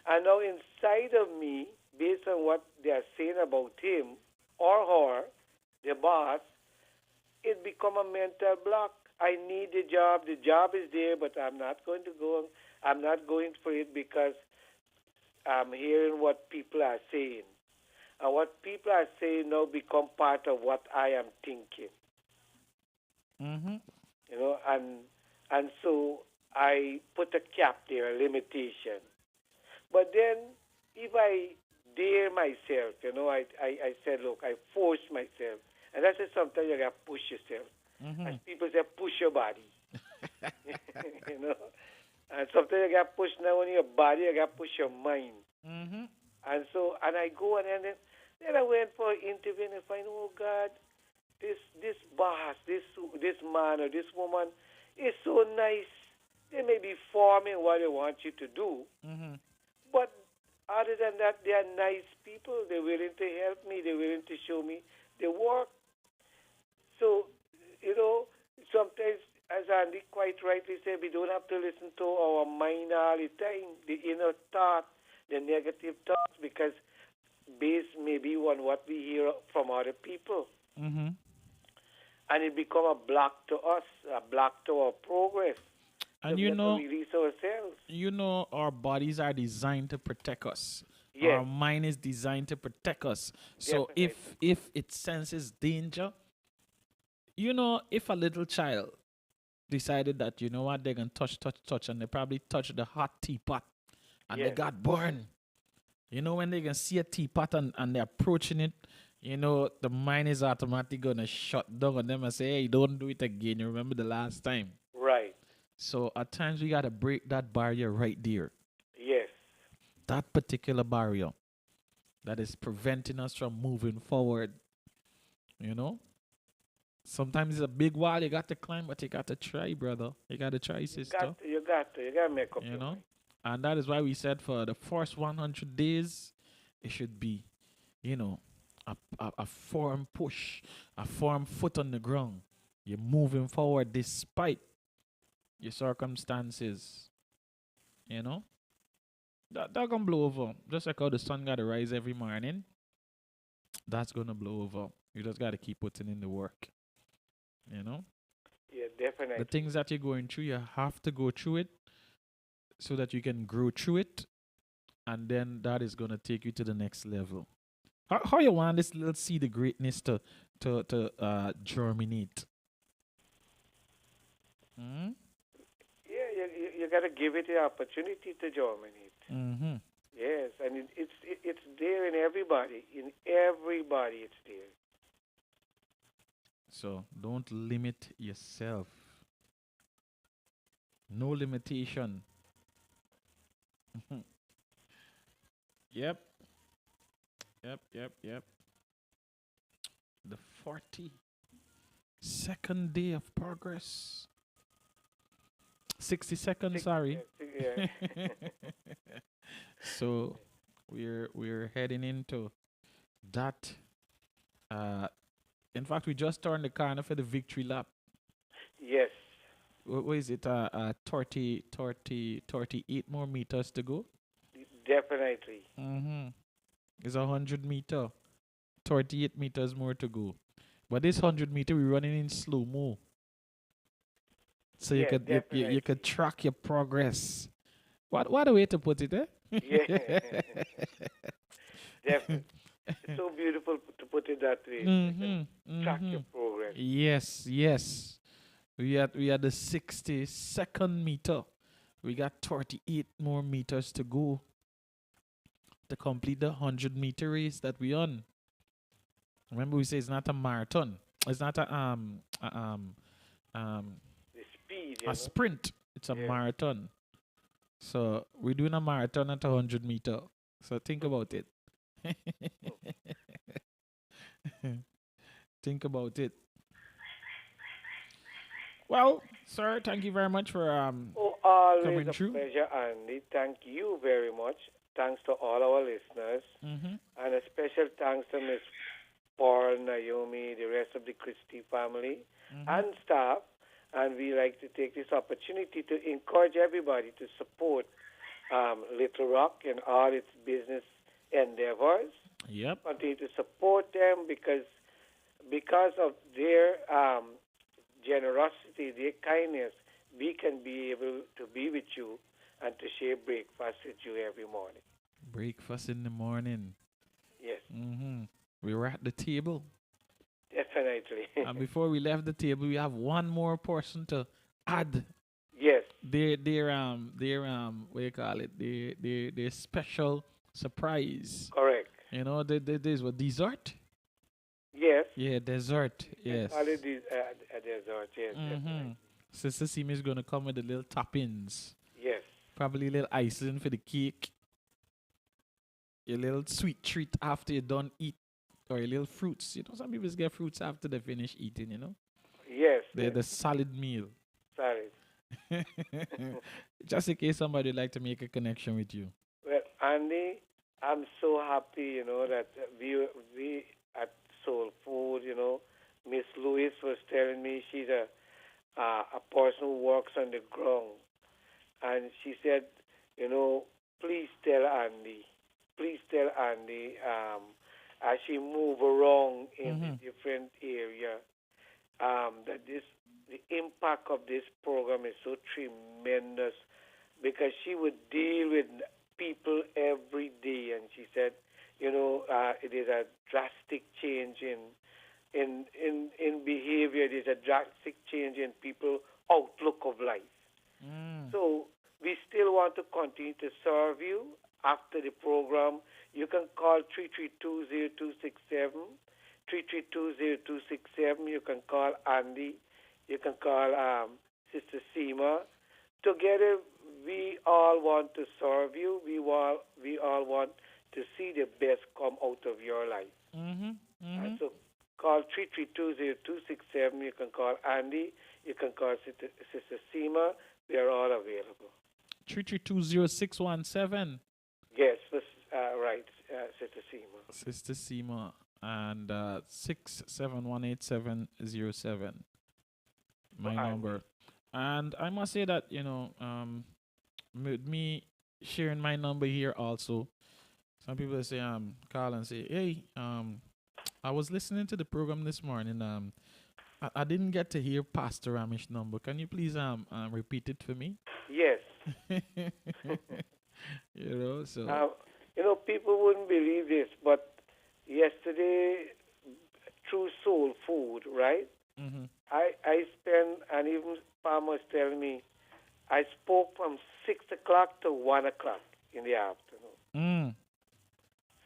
And now inside of me, based on what they are saying about him or her, the boss, it become a mental block. I need the job. The job is there, but I'm not going to go. I'm not going for it because I'm hearing what people are saying. And what people are saying now become part of what I am thinking. Mm-hmm. And so I put a cap there, a limitation. But then if I dare myself, I said, look, I force myself. And that's sometimes you got to push yourself. Mm-hmm. As people say, push your body. And sometimes you got to push not only your body, you got to push your mind. Mm-hmm. And I go and then I went for an interview and I find, oh God, this boss, this man or this woman is so nice. They may be forming what they want you to do, Mm-hmm. but other than that, they are nice people. They're willing to help me. They're willing to show me the work. So, sometimes, as Andy quite rightly said, we don't have to listen to our mind all the time, the inner thought, the negative thoughts, because based maybe on what we hear from other people. Mm-hmm. And it become a block to us, a block to our progress. And We have to release ourselves. our bodies are designed to protect us. Yes. Our mind is designed to protect us. So Definitely. if it senses danger, if a little child decided that they're gonna touch, and they probably touched the hot teapot and they Yes. got burned. When they can see a teapot and they're approaching it, the mind is automatically gonna shut down on them and say, hey, don't do it again. You remember the last time. Right. So at times we gotta break that barrier right there. Yes. That particular barrier that is preventing us from moving forward. Sometimes it's a big wall you got to climb, but you got to try, brother. You got to try, sister. You got to make up You your know? mind. And that is why we said for the first 100 days, it should be, a firm push, a firm foot on the ground. You're moving forward despite your circumstances. That gonna blow over. Just like how the sun gotta rise every morning, that's gonna blow over. You just gotta keep putting in the work. definitely. The things that you're going through, you have to go through it so that you can grow through it, and then that is gonna take you to the next level. How you want this little seed of greatness to germinate? Mm-hmm. Yeah, you got to give it the opportunity to germinate. Mm-hmm. Yes, and it's there in everybody. In everybody, it's there. So don't limit yourself. No limitation. Yep. Yep. The 42nd day of progress. 60 seconds, sorry. Yeah. So we're heading into that. In fact, we just turned the corner for the victory lap. Yes. What is it? 38 more meters to go. Definitely. Mm-hmm. It's 100 meter. 38 meters more to go. But this 100 meter, we're running in slow mo. So you Yeah, you could track your progress. What a way to put it, eh? Yeah. Definitely. It's so beautiful to put it that way. Track your progress. Yes. We had the 62nd meter. We got 38 more meters to go to complete the 100 meter race that we on. Remember, we say it's not a marathon. It's not a The speed, you know? sprint. It's a Yeah. marathon. So we're doing a marathon at 100 meter. So think about it. Think about it. Well, sir, thank you very much for Oh, always coming a through. pleasure, Andy. Thank you very much. Thanks to all our listeners. Mm-hmm. And a special thanks to Miss Paul, Naomi, the rest of the Christie family and staff. And we like to take this opportunity to encourage everybody to support Little Rock and all its business endeavors. Yep. Continue to support them because of their generosity, their kindness, we can be able to be with you and to share breakfast with you every morning. Breakfast in the morning. Yes, Mm-hmm. We were at the table. definitely. And before we left the table, we have one more person to add Yes, their what do you call it? Their special surprise. correct. You know, there's what dessert? Yes. Yeah, dessert. Yes. All of these a dessert, yes. Mm-hmm. Definitely. Sister Simi is gonna come with the little toppings. Yes. Probably a little icing for the cake. Your little sweet treat after you done eat. Or a little fruits. You know, some people get fruits after they finish eating, you know. Yes. They're the solid meal. Sorry. Just in case somebody would like to make a connection with you. Well, Andy, I'm so happy, that we at Soul Food, Miss Lewis was telling me she's a person who works on the ground, and she said, please tell Andy, as she move around in the different area, that the impact of this program is so tremendous because she would deal with people every day, and she said, it is a drastic change in behavior. It is a drastic change in people's outlook of life. So we still want to continue to serve you after the program. You can call 3320267, 3320267. You can call Andy. You can call Sister Seema. Together, we all want to serve you. We all want to see the best come out of your life. And so call 3320267. You can call Andy. You can call Sister Seema. We are all available. 3320617. Yes, right, Sister Seema. Sister Seema and 6718707. My number. And I must say that, with me sharing my number here also, some people say, call and say, hey, I was listening to the program this morning. I didn't get to hear Pastor Ramish's number. Can you please repeat it for me? Yes. So People wouldn't believe this, but yesterday, through Soul Food, right? mm-hmm. I spent, and even Palm was telling me, I spoke from 6 o'clock to 1 o'clock in the afternoon.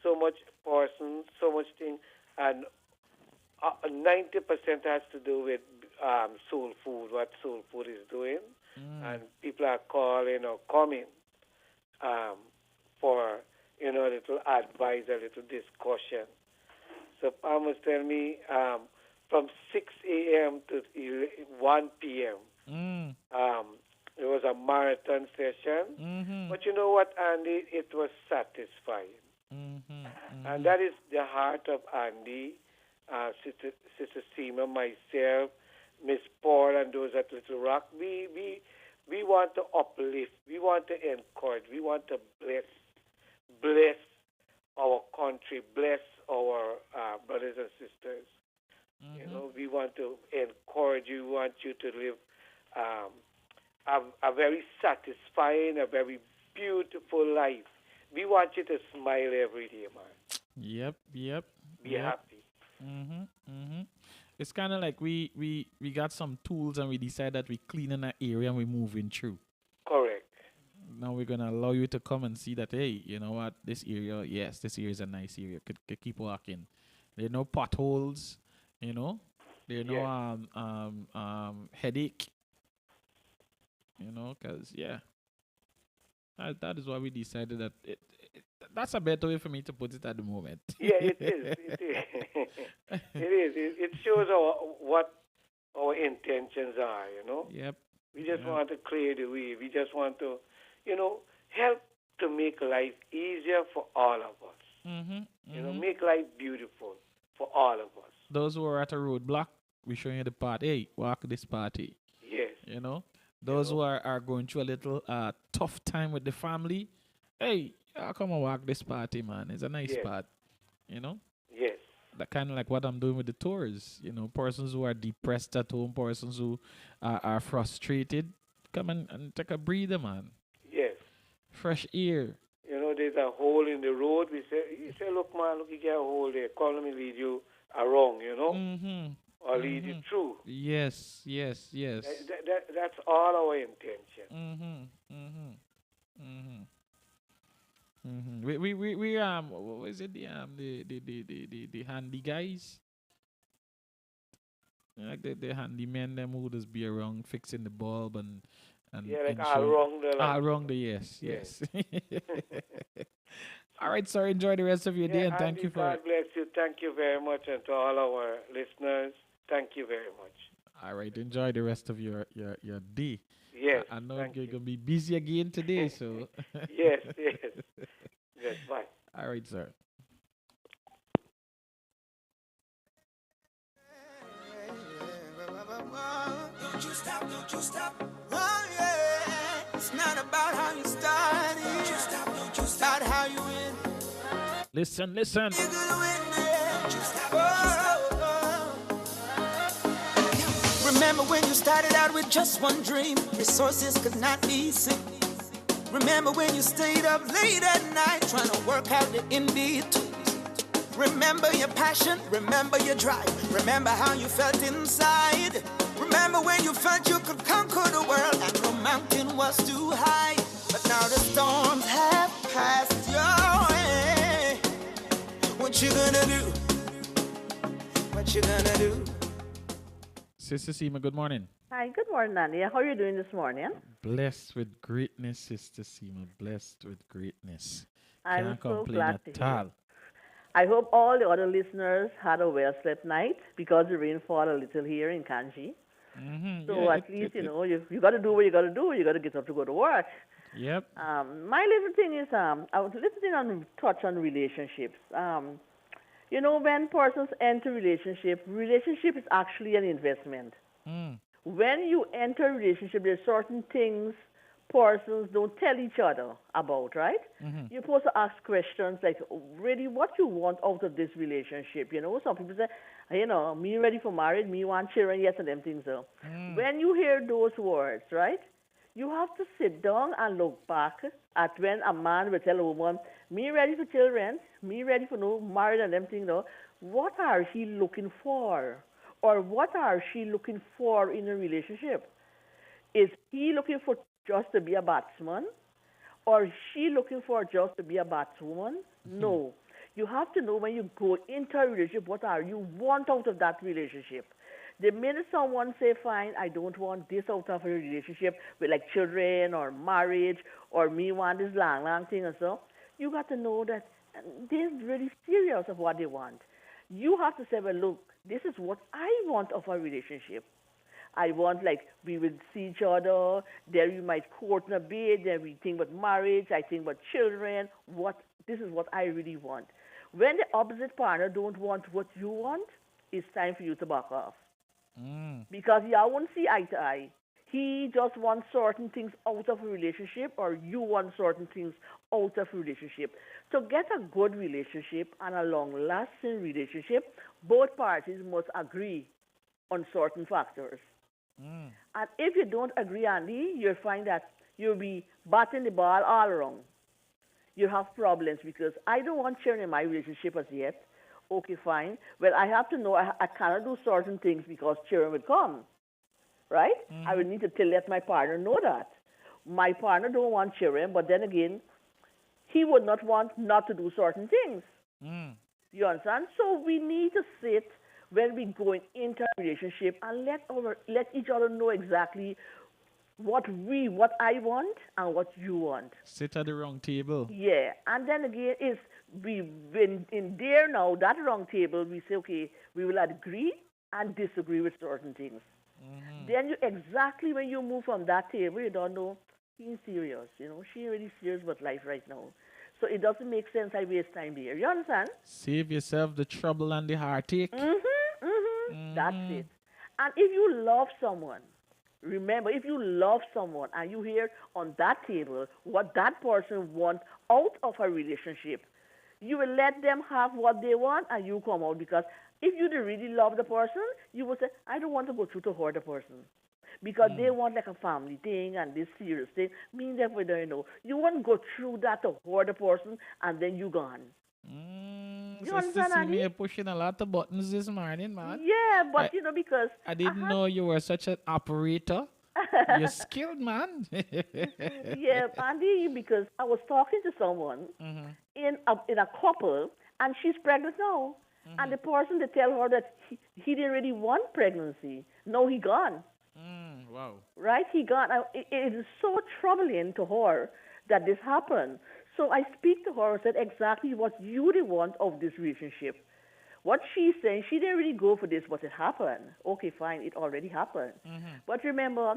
So much person, so much thing, and 90% has to do with Soul Food, what Soul Food is doing, and people are calling or coming for a little advice, a little discussion. So Palm was telling me from 6 a.m. to 1 p.m. It was a marathon session. But you know what, Andy? It was satisfying. And that is the heart of Andy, Sister Seema, myself, Miss Paul, and those at Little Rock. We want to uplift. We want to encourage. We want to bless our country, bless our brothers and sisters. We want to encourage you. We want you to live a very satisfying, a very beautiful life. We want you to smile every day, man. Yep. Be happy. It's kind of like we got some tools and we decide that we clean in an area and we moving through. Correct. Now we're gonna allow you to come and see that. Hey, you know what? This area is a nice area. Could keep walking. There are no potholes. There are no headache. Because that is why we decided that that's a better way for me to put it at the moment. Yeah, it is. It is. It is. It shows what our intentions are, Yep. We just want to clear the way. We just want to, help to make life easier for all of us. Make life beautiful for all of us. Those who are at a roadblock, we show you the path. Hey, walk this party. Yes. Those who are going through a little tough time with the family, hey, come and walk this party, man. It's a nice part, Yes. That kind of like what I'm doing with the tours. Persons who are depressed at home, persons who are frustrated, come and take a breather, man. Yes. Fresh air. There's a hole in the road. You say, look, man, you get a hole there. Come, let me lead you around, or lead you through. Yes. That's all our intention. We what is it, the handy guys, like the handymen, them who just be around fixing the bulb and like all around the yes. All right, sir, enjoy the rest of your day, and thank you for God bless you. Thank you very much, and to all our listeners, thank you very much. All right, enjoy the rest of your day. Yes. I know you're gonna be busy again today, so yes. Yes, bye. All right, sir. Don't you stop. Oh, yeah. It's not about how you started. Don't you stop. About how you win. Listen. You're gonna win, yeah. Don't you stop. Remember when you started out with just one dream? Resources could not be seen. Remember when you stayed up late at night trying to work out the in-betweens? Remember your passion, remember your drive, remember how you felt inside. Remember when you felt you could conquer the world and no mountain was too high. But now the storms have passed your way. What you gonna do? What you gonna do? Sister Seema, good morning. Hi, good morning, Andy. How are you doing this morning? Blessed with greatness, Sister Seema. Blessed with greatness. I'm Can't so complain glad to at hear. all. I hope all the other listeners had a well-slept night because the rain fell a little here in Kanji. So at least, you got to do what you got to do. You got to get up to go to work. Yep. My little thing is, I was listening on touch on relationships. When persons enter relationship is actually an investment. When you enter a relationship, there's certain things persons don't tell each other about, right? You're supposed to ask questions like, really, what you want out of this relationship? Some people say, You know, me ready for marriage, me want children, yes, and them things. So when you hear those words, right, you have to sit down and look back at when a man will tell a woman, me ready for children, me ready for no marriage and them things. No, what are he looking for, or what are she looking for in a relationship? Is he looking for just to be a batsman? Or is she looking for just to be a batswoman? No. You have to know when you go into a relationship, what are you want out of that relationship. The minute someone say, fine, I don't want this out of a relationship with like children or marriage or me want this long thing and so, you got to know that they're really serious of what they want. You have to say, well, look, this is what I want of a relationship. I want like we will see each other, then we might court in a bit, then we think about marriage, I think about children, this is what I really want. When the opposite partner don't want what you want, it's time for you to back off. Because y'all won't see eye to eye. He just wants certain things out of a relationship, or you want certain things out of a relationship. To get a good relationship and a long-lasting relationship, both parties must agree on certain factors. And if you don't agree, Andy, you'll find that you'll be batting the ball all around. You'll have problems because I don't want children in my relationship as yet. Okay, fine. Well, I have to know I cannot do certain things because children will come, right? I will need to let my partner know that. My partner don't want children, but then again, he would not want not to do certain things. You understand? So we need to sit when we go into a relationship and let each other know exactly what I want and what you want. Sit at the wrong table. Yeah, and then again is when in there now that wrong table we say okay we will agree and disagree with certain things. Then you exactly when you move from that table you don't know he's serious. You know she really serious about life right now. So it doesn't make sense I waste time there. You understand? Save yourself the trouble and the heartache. That's it. And if you love someone, remember, if you love someone and you hear on that table what that person wants out of a relationship, you will let them have what they want and you come out. Because if you don't really love the person, you will say, I don't want to go through to hurt the person. Because they want like a family thing and this serious thing. Me, therefore, don't know. You won't go through that to hurt the person and then you gone. You understand, Sister, you're pushing a lot of buttons this morning, man. Yeah, but you know, because I didn't know you were such an operator. You're skilled, man. Yeah, Andy, because I was talking to someone in a couple, and she's pregnant now. And the person, they tell her that he didn't really want pregnancy. No, he gone. Wow. Right? He gone. It is so troubling to her that this happened. So I speak to her and said exactly what you really want of this relationship. What she's saying, she didn't really go for this, but it happened. Okay, fine, it already happened. But remember,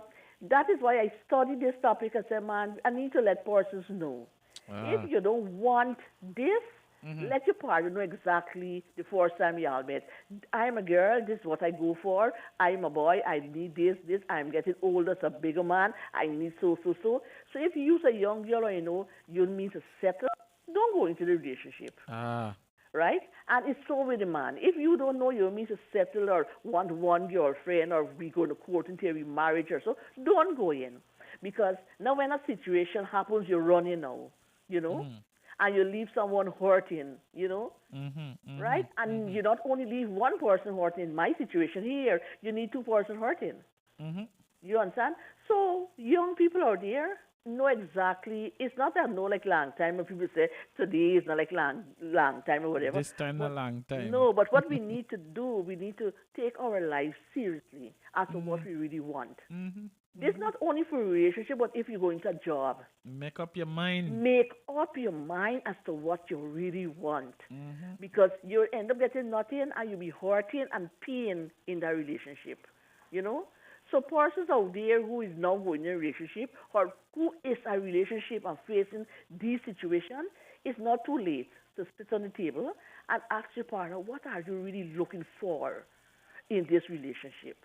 that is why I studied this topic. I said, man, I need to let persons know. If you don't want this, let your partner know exactly the first time y'all met. I'm a girl, this is what I go for. I'm a boy, I need this. I'm getting older, so a bigger man, I need so. So if you use a young girl or you need to settle, don't go into the relationship. Right? And it's so with the man. If you don't know you mean to settle or want one girlfriend or we go to court until we marriage or so, don't go in. Because now when a situation happens, you're running now, and you leave someone hurting, right? And you not only leave one person hurting. In my situation here, you need two persons hurting. You understand? So young people out there know exactly. It's not that no like long time. When people say today is not like long time or whatever. This time a long time. No, but what we need to do, we need to take our lives seriously as to what we really want. This not only for a relationship, but if you go into a job. Make up your mind. Make up your mind as to what you really want. Because you end up getting nothing and you'll be hurting and pain in that relationship. So persons out there who is now going in a relationship or who is a relationship and facing these situations, it's not too late to sit on the table and ask your partner, what are you really looking for in this relationship?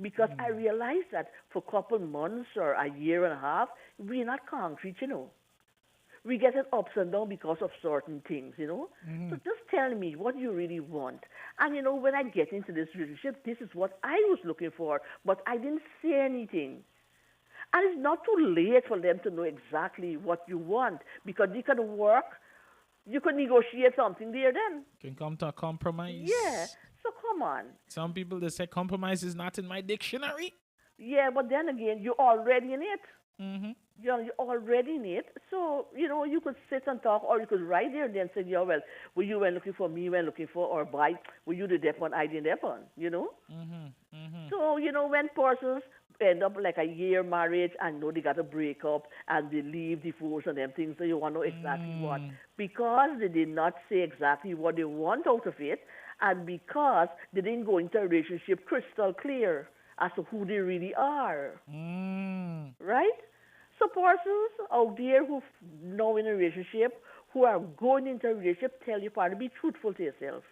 Because I realize that for a couple months or a year and a half, we're not concrete, we get an ups and downs because of certain things, you know. So just tell me what you really want. And, you know, when I get into this relationship, this is what I was looking for, but I didn't say anything. And it's not too late for them to know exactly what you want, because you can work, you can negotiate something there then. Can come to a compromise. Yeah, so come on. Some people, they say compromise is not in my dictionary. Yeah, but then again, you're already in it. Mm-hmm. You're already in it. So, you know, you could sit and talk, or you could write there and then say, yeah, well, were you went looking for, me went looking for, or by, were you the dep one, I didn't dep one, you know? So, you know, when persons end up like a year marriage and know they got to break up and they leave, divorce and them things, so you want to know exactly what. Because they did not say exactly what they want out of it, and because they didn't go into a relationship crystal clear as to who they really are. Right? So persons out there who know in a relationship, who are going into a relationship, tell your partner, be truthful to yourself.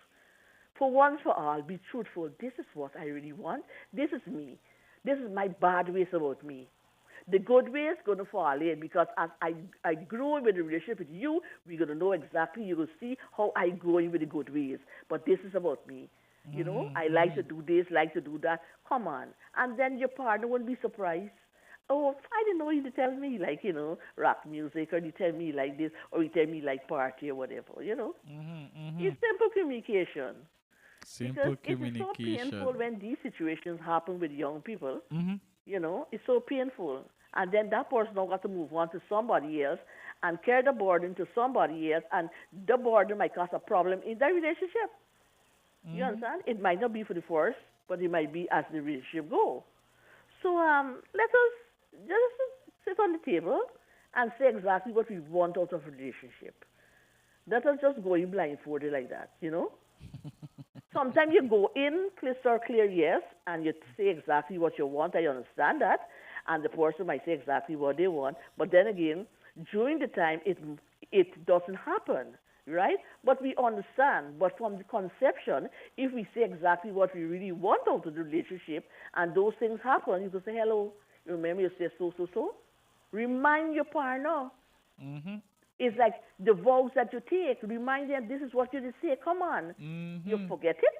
For once for all, be truthful. This is what I really want. This is me. This is my bad ways about me. The good ways going to fall in, because as I grow with the relationship with you, we're going to know exactly, you're going to see how I grow in with the good ways. But this is about me. You know, I like to do this, like to do that. Come on. And then your partner won't be surprised. Oh, I didn't know you tell me like, you know, rock music, or you tell me like this, or you tell me like party or whatever, you know. It's simple communication. Simple because communication. It is so painful when these situations happen with young people. You know, it's so painful. And then that person now got to move on to somebody else and carry the burden to somebody else, and the burden might cause a problem in that relationship. You understand? It might not be for the first, but it might be as the relationship go. So let us just sit on the table and say exactly what we want out of a relationship. Let us just go in blindfolded like that, you know? Sometimes you go in crystal clear, yes, and you say exactly what you want. I understand that. And the person might say exactly what they want. But then again, during the time, it doesn't happen, right? But we understand. But from the conception, if we say exactly what we really want out of the relationship, and those things happen, you can say, hello, remember you said so. Remind your partner. It's like the vows that you take. Remind them this is what you did say. Come on. You forget it?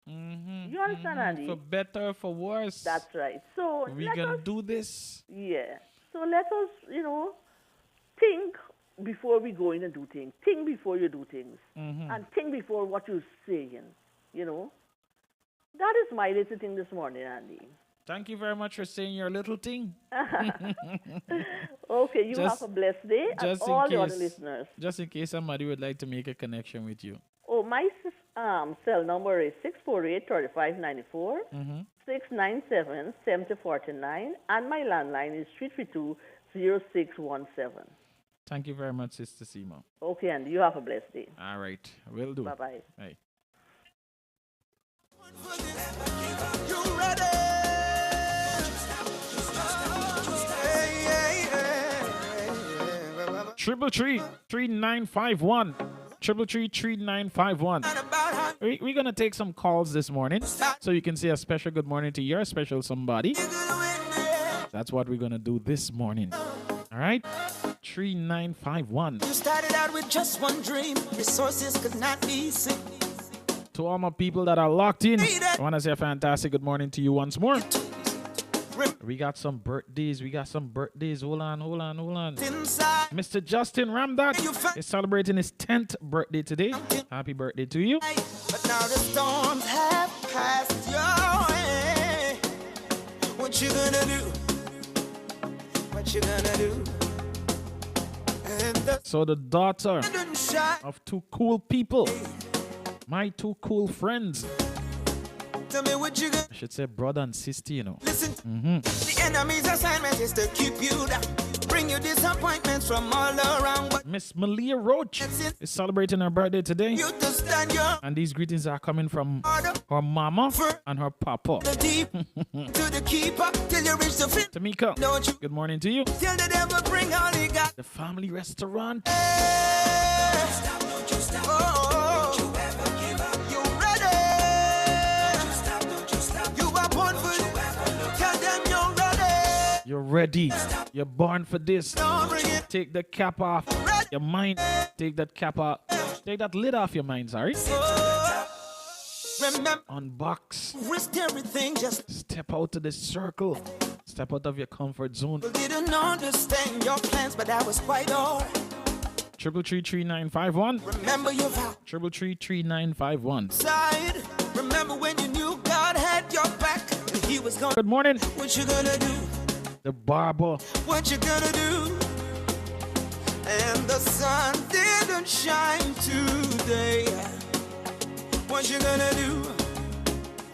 You understand, Andy? For better, for worse. That's right. So we can do this. Yeah. So let us, you know, think before we go in and do things. Think before you do things. And think before what you're saying, you know. That is my little thing this morning, Andy. Thank you very much for saying your little thing. Okay, you have a blessed day, and all the other listeners. Just in case somebody would like to make a connection with you. Oh, my cell number is 648-3594, 697-7049, and my landline is 332-0617. Thank you very much, Sister Sima. Okay, and you have a blessed day. All right, will do. Bye-bye. Bye. You ready? Triple 3951. 3951. We're gonna take some calls this morning, so you can say a special good morning to your special somebody. That's what we're gonna do this morning. All right, 3951. You started out with just one dream. Resources could not be seen. To all my people that are locked in, I want to say a fantastic good morning to you once more. We got some birthdays. Hold on. Mr. Justin Ramdat is celebrating his 10th birthday today. Happy birthday to you. But now the storms have passed your way. What you gonna do? So the daughter of two cool people, my two cool friends. Tell me what you got. I should say brother and sister, you know. Listen, the enemy's assignment is to keep you down, bring you disappointments from all around. But Miss Malia Roach is celebrating her birthday today. you to stand your And these greetings are coming from her mama and her papa. the deep to the keeper till you reach the fit. Tamika, Don't you good morning to you. tell the devil bring all he got. The family restaurant. Oh, you ready? You are born for it. Tell them you're ready. You're ready. You're born for this. Don't bring it. Take the cap off. Ready. your mind. Take that cap off. Take that lid off your mind, sorry. Remember, Unbox. risk everything, just Step out of the circle. Step out of your comfort zone. didn't understand your plans, but that was quite all. 3333951. Remember your vow. 3333951. Side. Remember when you knew God had your back and He was gonna. Good morning. What you gonna do? The barber. What you gonna do? And the sun didn't shine today. What you gonna do?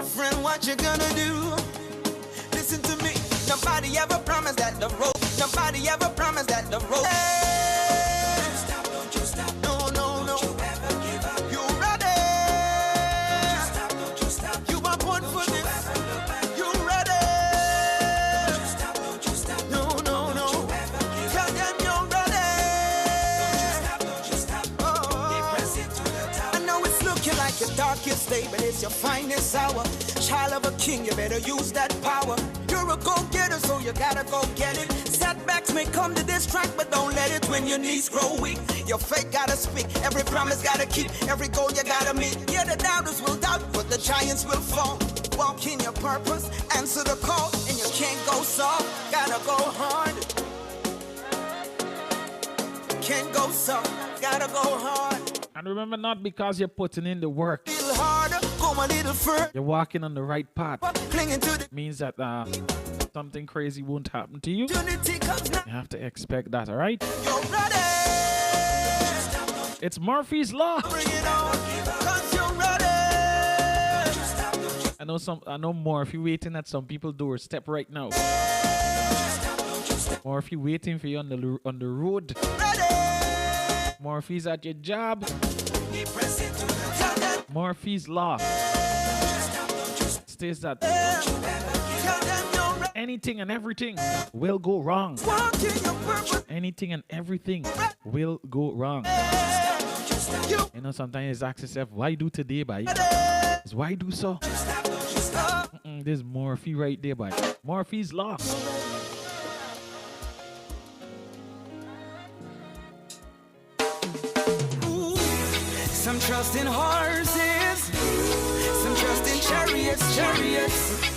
Friend, what you gonna do? Listen to me. Nobody ever promised that the road. Nobody ever promised that the road. Don't stop, don't you stop. No, no, no. Don't you ever give up. You ready? Don't you stop, don't you stop. You are born for this. You ready? Don't you stop, don't you stop. No, no, no. Don't you ever give up. Tell them you're ready. Don't you stop, don't you stop. Oh. Press it to the top. I know it's looking like your darkest day, but it's your finest hour. Child of a king, you better use that power. You're a go-getter, so you gotta go get it. Setbacks may come to distract, but don't let it when your knees grow weak. Your faith gotta speak, every promise gotta keep, every goal you gotta meet. Yeah, the doubters will doubt, but the giants will fall. Walk in your purpose, answer the call, and you can't go soft, gotta go hard. Can't go soft, gotta go hard. And remember, not because you're putting in the work, A little harder, go a little further. you're walking on the right path. Clinging to the Means that something crazy won't happen to you. unity, cause now You have to expect that, all right? you're ready. It's Murphy's Law. Bring it on, cause you're ready. I know more if you're waiting at some people's door. Step right now. Or if you're waiting for you on the road. Murphy's at your job. Murphy's Law states that anything and everything will go wrong. Anything and everything will go wrong. You know, sometimes you ask yourself, why do today, boy? It's why do so? There's Murphy right there, boy. Murphy's Law. Some trust in horses, some trust in chariots.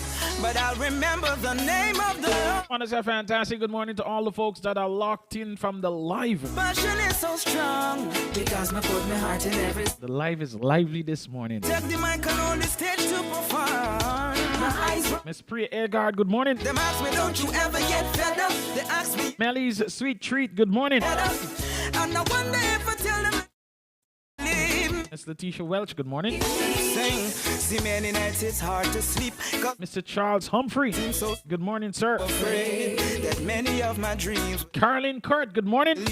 But I'll remember the name of the Lord. Want to say fantastic good morning to all the folks that are locked in from the live. Passion is so strong because me put my heart in every. The live is lively this morning. Take the mic on the stage to perform. My eyes. Miss Priya Airguard, good morning. Them ask me, don't you ever get fed up? They ask me, Melly's Sweet Treat, good morning. fed up. And I wonder if I tell them. Miss Letitia Welch, good morning. Sing. See, many nights it's hard to sleep. Mr. Charles Humphrey, So good morning, sir. afraid that many of my dreams. Caroline Kurt, good morning.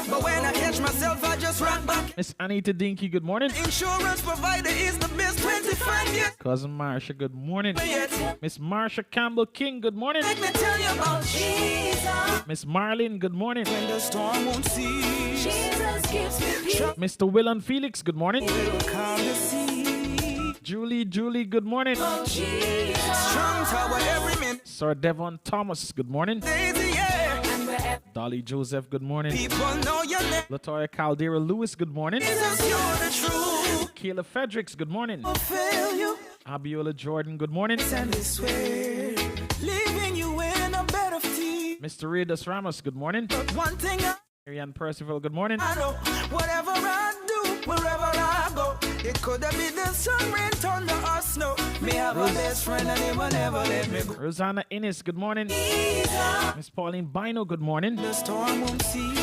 But when I catch myself, I just rock back. Miss Anita Dinky, good morning. Insurance provider is the best 25 years. Cousin Marsha, good morning. Yet, Miss Marsha Campbell King, good morning. let me tell you about Jesus. Miss Marlene, good morning. When the storm won't cease, Jesus gives me peace. Mr. Willan Felix, good morning. will calm the sea. Julie, good morning. Strong tower every minute. Sir Devon Thomas, good morning. Daisy, yeah. Dolly Joseph, good morning. People know your name. Latoya Caldera Lewis, good morning. Jesus, you're the truth. Kayla Fredericks, good morning. I'll fail you. Abiola Jordan, good morning. And this way, leaving you in a bed of tea. Mr. Reyes Ramos, good morning. But one thing Marianne Percival, good morning. I know, whatever I do, wherever I go, it could have been the sun, rain, thunder, or snow. Me have a best friend and he will never let me go. Rosanna Innes, good morning. Miss Pauline Bino, good morning. The storm won't cease.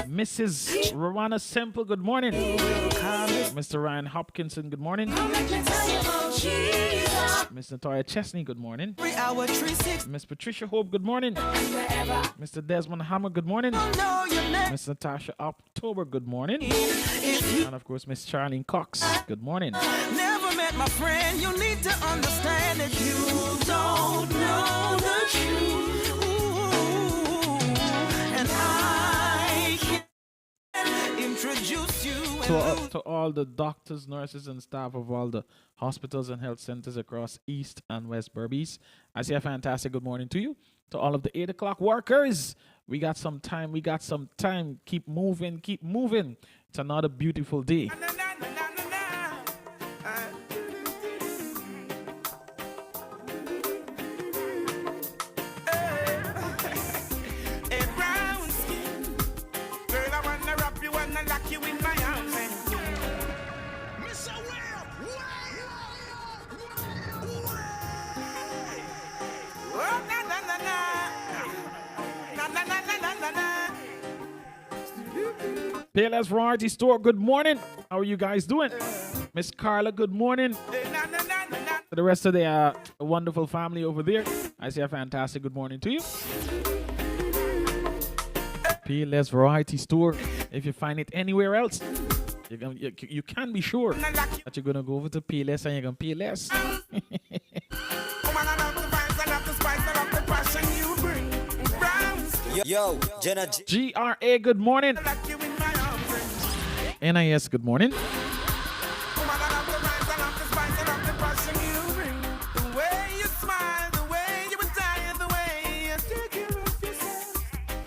Mrs. Rowana Semple, good morning. Calm the Mr. Ryan Hopkinson, good morning. Miss Natoya Chesney, good morning. 3 hour 360. Miss Patricia Hope, good morning. Mr. Desmond Hammer, good morning. Know your name. Miss Natasha October, good morning. If you And of course, Miss Charlene Cox, good morning. never met my friend, you need to understand that you don't know the truth. Ooh, and I can introduce you. To all the doctors, nurses, and staff of all the hospitals and health centers across East and West Berbice, I say a fantastic good morning to you. To all of the 8 o'clock workers, We got some time. We got some time. Keep moving. Keep moving. It's another beautiful day. PLS Variety Store, good morning. How are you guys doing? Miss Carla, good morning. To the rest of the wonderful family over there, I say a fantastic good morning to you. PLS Variety Store. If you find it anywhere else, you can be sure that you're going to go over to PLS and you're going to pay less. Yo, Jenna GRA, good morning. NIS, good morning.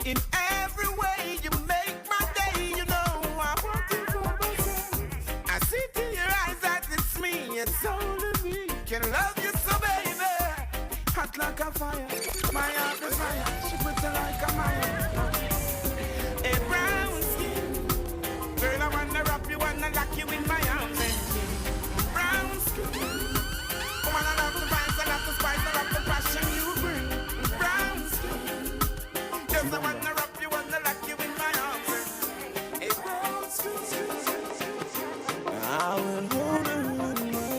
In every way you make my day, you know I want to go myself. I see to your eyes that it's me, it's only me can love you so, baby. Hot like a fire, my heart is fire. She puts it like a fire. A brown skin, girl, I wanna wrap you, wanna lock you in my arms. Brown skin, woman, I love the vibes, I love the spice, I love the passion you bring. Brown skin. Just I wanna wrap you, wanna lock you in my arms. It grows I will hold her in my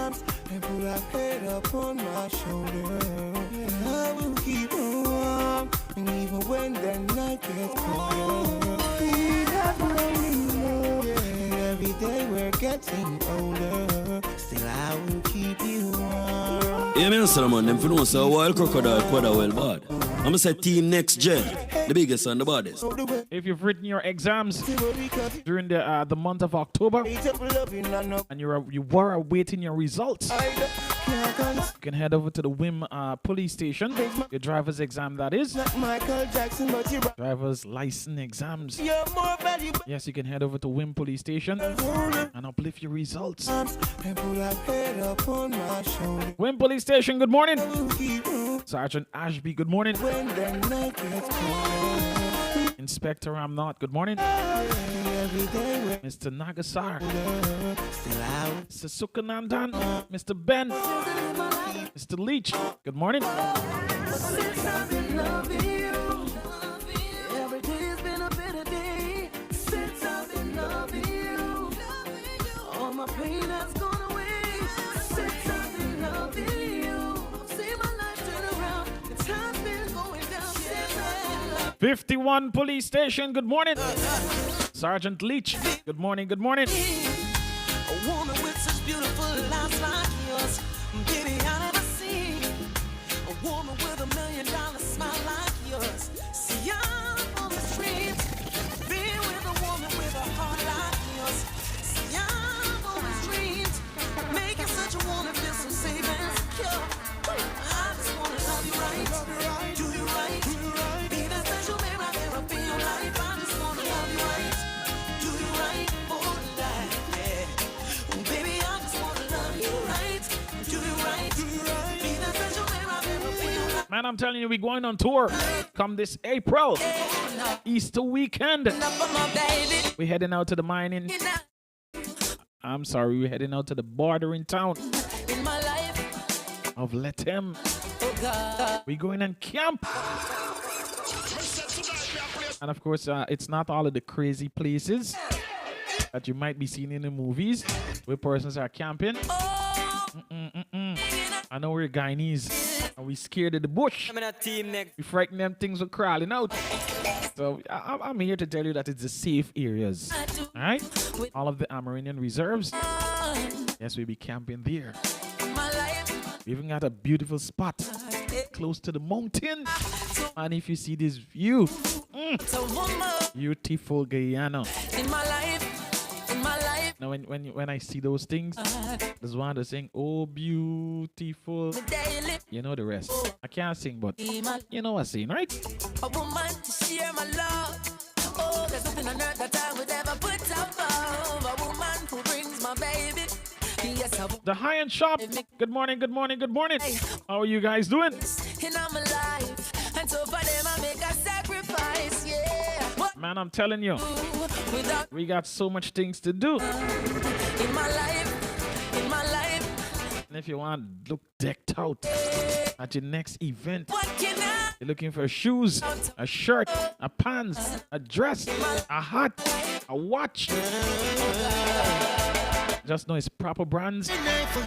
arms and put her head up on my shoulder. I will keep her warm, and even when the night gets colder, we have growing more. And every day we're getting older. Still, I will keep you warm. Yeah, man, Solomon, them for know so wild crocodile quite well bad. I'm gonna say Team Next Gen, the biggest and the baddest. If you've written your exams during the month of October and you were awaiting your results, you can head over to the WIM police station. Your driver's exam, that is. Driver's license exams. Yes, you can head over to WIM police station and uplift your results. WIM police station, good morning. Sergeant Ashby, good morning. Inspector Ramnot, good morning. Mr. Nagasar, Mr. Sukanandan, Mr. Ben, Mr. Leach, good morning. All my pain has gone away since I've been loving you. See my life turn around, the time's been going down. 51 police station, good morning. Sergeant Leach, good morning, good morning. A woman with such beautiful eyes like yours, baby, I never seen. A woman with $1 million smile like yours. See, I'm on the street, being with a woman with a heart like yours. See, I'm on the street, making such a woman feel so safe and secure. I just wanna love you right, do you right, be that special babe right there up in your life. I just wanna love you right, do you right for life, yeah. Baby, I just wanna love you right, do you right, be that special babe right there up in your life. Man, I'm telling you, we're going on tour come this April. Easter weekend. We're heading out to the mining. I'm sorry, we're heading out to the bordering town In my life, of Lethem. oh God. We're going and camp. And of course, it's not all of the crazy places that you might be seeing in the movies where persons are camping. I know we're Guyanese and we scared of the bush. I'm in a Team Next. We frightened them, things were crawling out. So I'm here to tell you that it's the safe areas. All right? All of the Amerindian reserves. Yes, we'll be camping there. We even got a beautiful spot close to the mountain. And if you see this view, beautiful Guyana. In my life, Now when I see those things, there's one to sing, "Oh beautiful." You know the rest. I can't sing, but you know what I'm saying, right? A woman to share my love. Oh, there's nothing on earth that I would ever put above. A woman who brings my baby. Yes, The High and Shop. Good morning, good morning, good morning. How are you guys doing? in my life. And so for them I make a sacrifice, yeah. Man, I'm telling you, we got so much things to do. In my life. And if you want to look decked out at your next event, What can I? you're looking for shoes, a shirt, a pants, a dress, a hat, a watch. Just know it's proper brands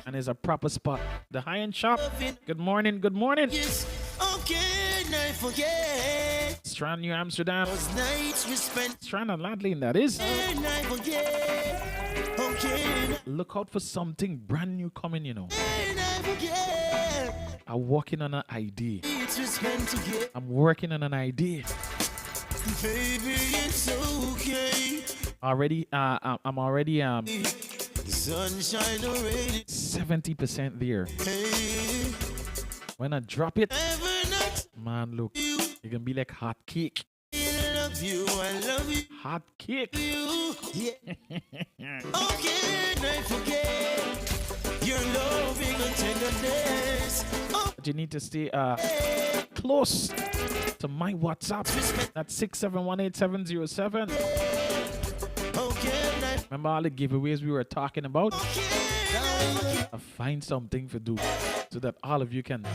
and it's a proper spot. The High End Shop. Good morning, good morning. Okay, I forget. Strand, New Amsterdam. Nights we spent. Strand and Ladley, that is. And I forget. Okay. Look out for something brand new coming, you know. And I forget. I'm working on an idea. It's we spent together. I'm working on an idea. Baby, it's okay. Already, I'm already Sunshine already. 70% there. Hey. When I drop it, Every night man, look, it can be like hot cake. I love you. Hot cake. You. Yeah. Okay, and I forget. Your loving and tenderness. Oh, But you need to stay close to my WhatsApp. That's 6718707. okay, and I Remember all the giveaways we were talking about? forget. I'll find something to do so that all of you can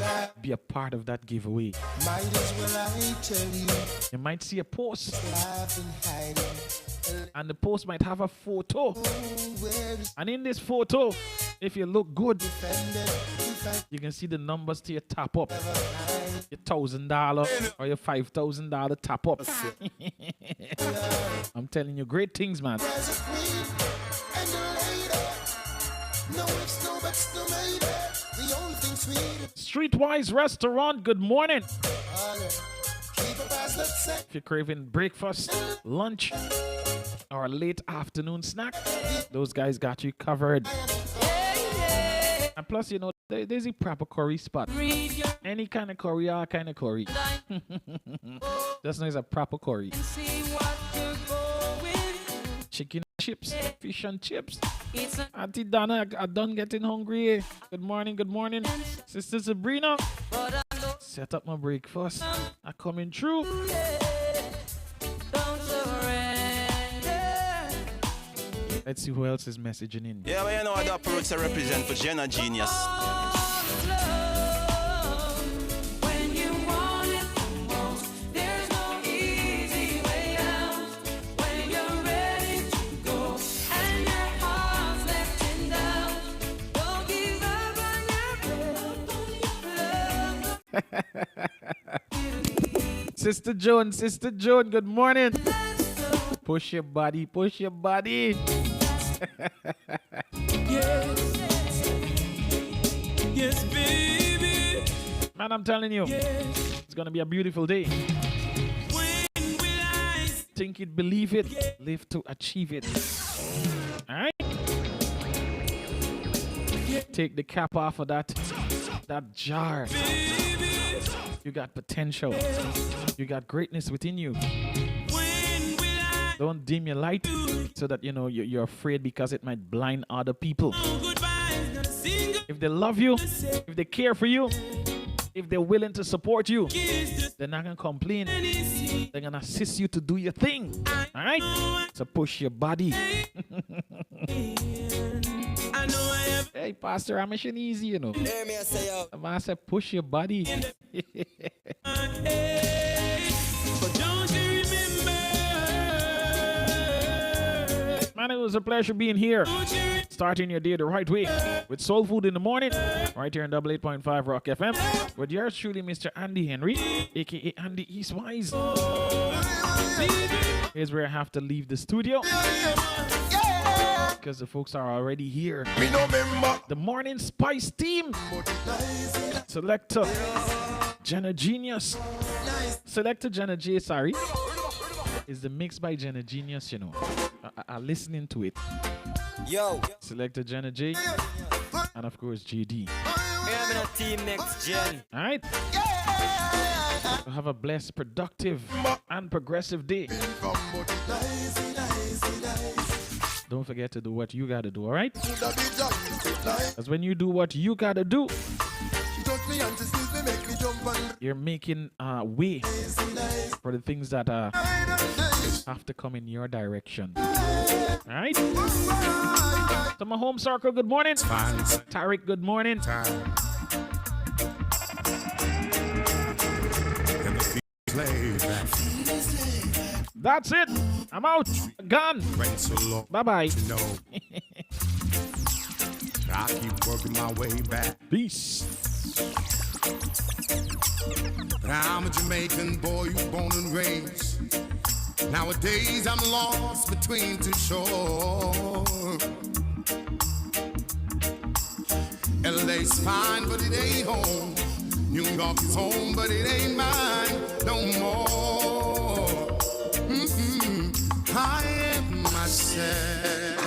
be a part of that giveaway. Might as well I tell you. You might see a post, I've been hiding. and the post might have a photo. Where is And in this photo, if you look good, defended? If I you can see the numbers to your top up. Your $1,000 or your $5,000 top up. I'm telling you, great things, man. was a queen and a lady. No ifs, no buts, no maybe. The only thing sweet. Streetwise Restaurant, good morning. Keep up as let's say. If you're craving breakfast, lunch, or a late afternoon snack, those guys got you covered. And plus, you know, there's a proper curry spot. Any kind of curry, all kind of curry. Just know it's a proper curry. Chicken and chips, fish and chips. Auntie Donna, I done getting hungry. Good morning, good morning. Sister Sabrina, set up my breakfast. I coming through. Let's see who else is messaging in. Yeah, but you know what that products represent for Jenna Genius. Sister Joan, good morning. Push your body, push your body. Yes, baby. Man, I'm telling you, it's gonna be a beautiful day. When will I Think it, believe it, live to achieve it. Alright? Take the cap off of that jar. You got potential. You got greatness within you. Don't dim your light so that you know you're afraid because it might blind other people. If they love you, if they care for you, if they're willing to support you, they're not gonna complain. They're gonna assist you to do your thing. Alright? So push your body. Hey, Pastor, I'm making easy, you know. I said push your body. Man, it was a pleasure being here. Starting your day the right way with Soul Food in the morning, right here in 88.5 Rock FM, with yours truly, Mr. Andy Henry, aka Andy Eastwise. Here's where I have to leave the studio because the folks are already here. The Morning Spice team. Selector Jenna Genius. Selector Jenna J, sorry. Is the mix by Jenna Genius, you know. I listening to it. Yo. Selector Jenna J. And of course, JD. We're having a team next gen. All right. Have a blessed, productive, and progressive day. Don't forget to do what you gotta do, all right? Because when you do what you gotta do, you're making way for the things that have to come in your direction. All right? So my home circle, good morning. Tariq, good morning. That's it. I'm out. Gone. Bye-bye. I keep working my way back. Peace. I'm a Jamaican boy who's born and raised. Nowadays I'm lost between two shores. LA's fine, but it ain't home. New York is home, but it ain't mine no more. I am myself.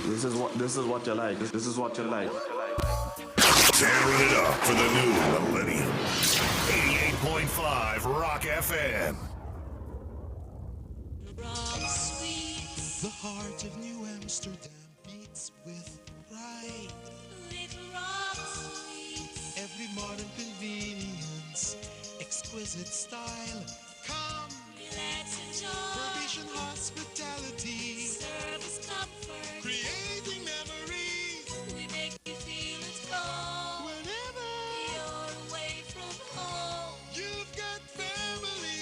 This is what you like. This is what you like. Tearing it up for the new millennium. 88.5 Rock FM. The heart of New Amsterdam beats with pride. Little rock sweets. Every modern convenience, exquisite style. Come, let's enjoy. Provision hospitality. Service comfort. Creating memories. We make you feel at home. Whenever you're away from home. You've got family.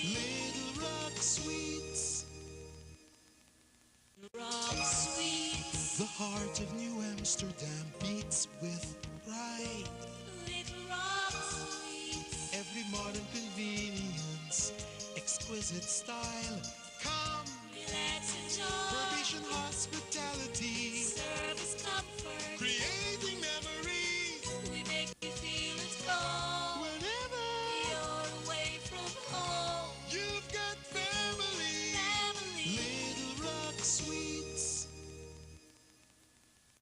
Little rock sweets. Rock sweets. The heart of New Amsterdam beats with pride. Little rock sweets. Every modern convenience, exquisite style. Come, let's enjoy. Provision hospitality. Service comfort. Creating memories. We make you feel at home. Whenever you're away from home. You've got family. Little rock sweets.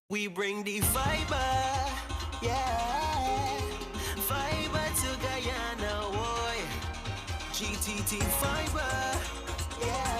We bring the fiber, yeah. Fiber to Guyana, boy. GTT fiber, yeah.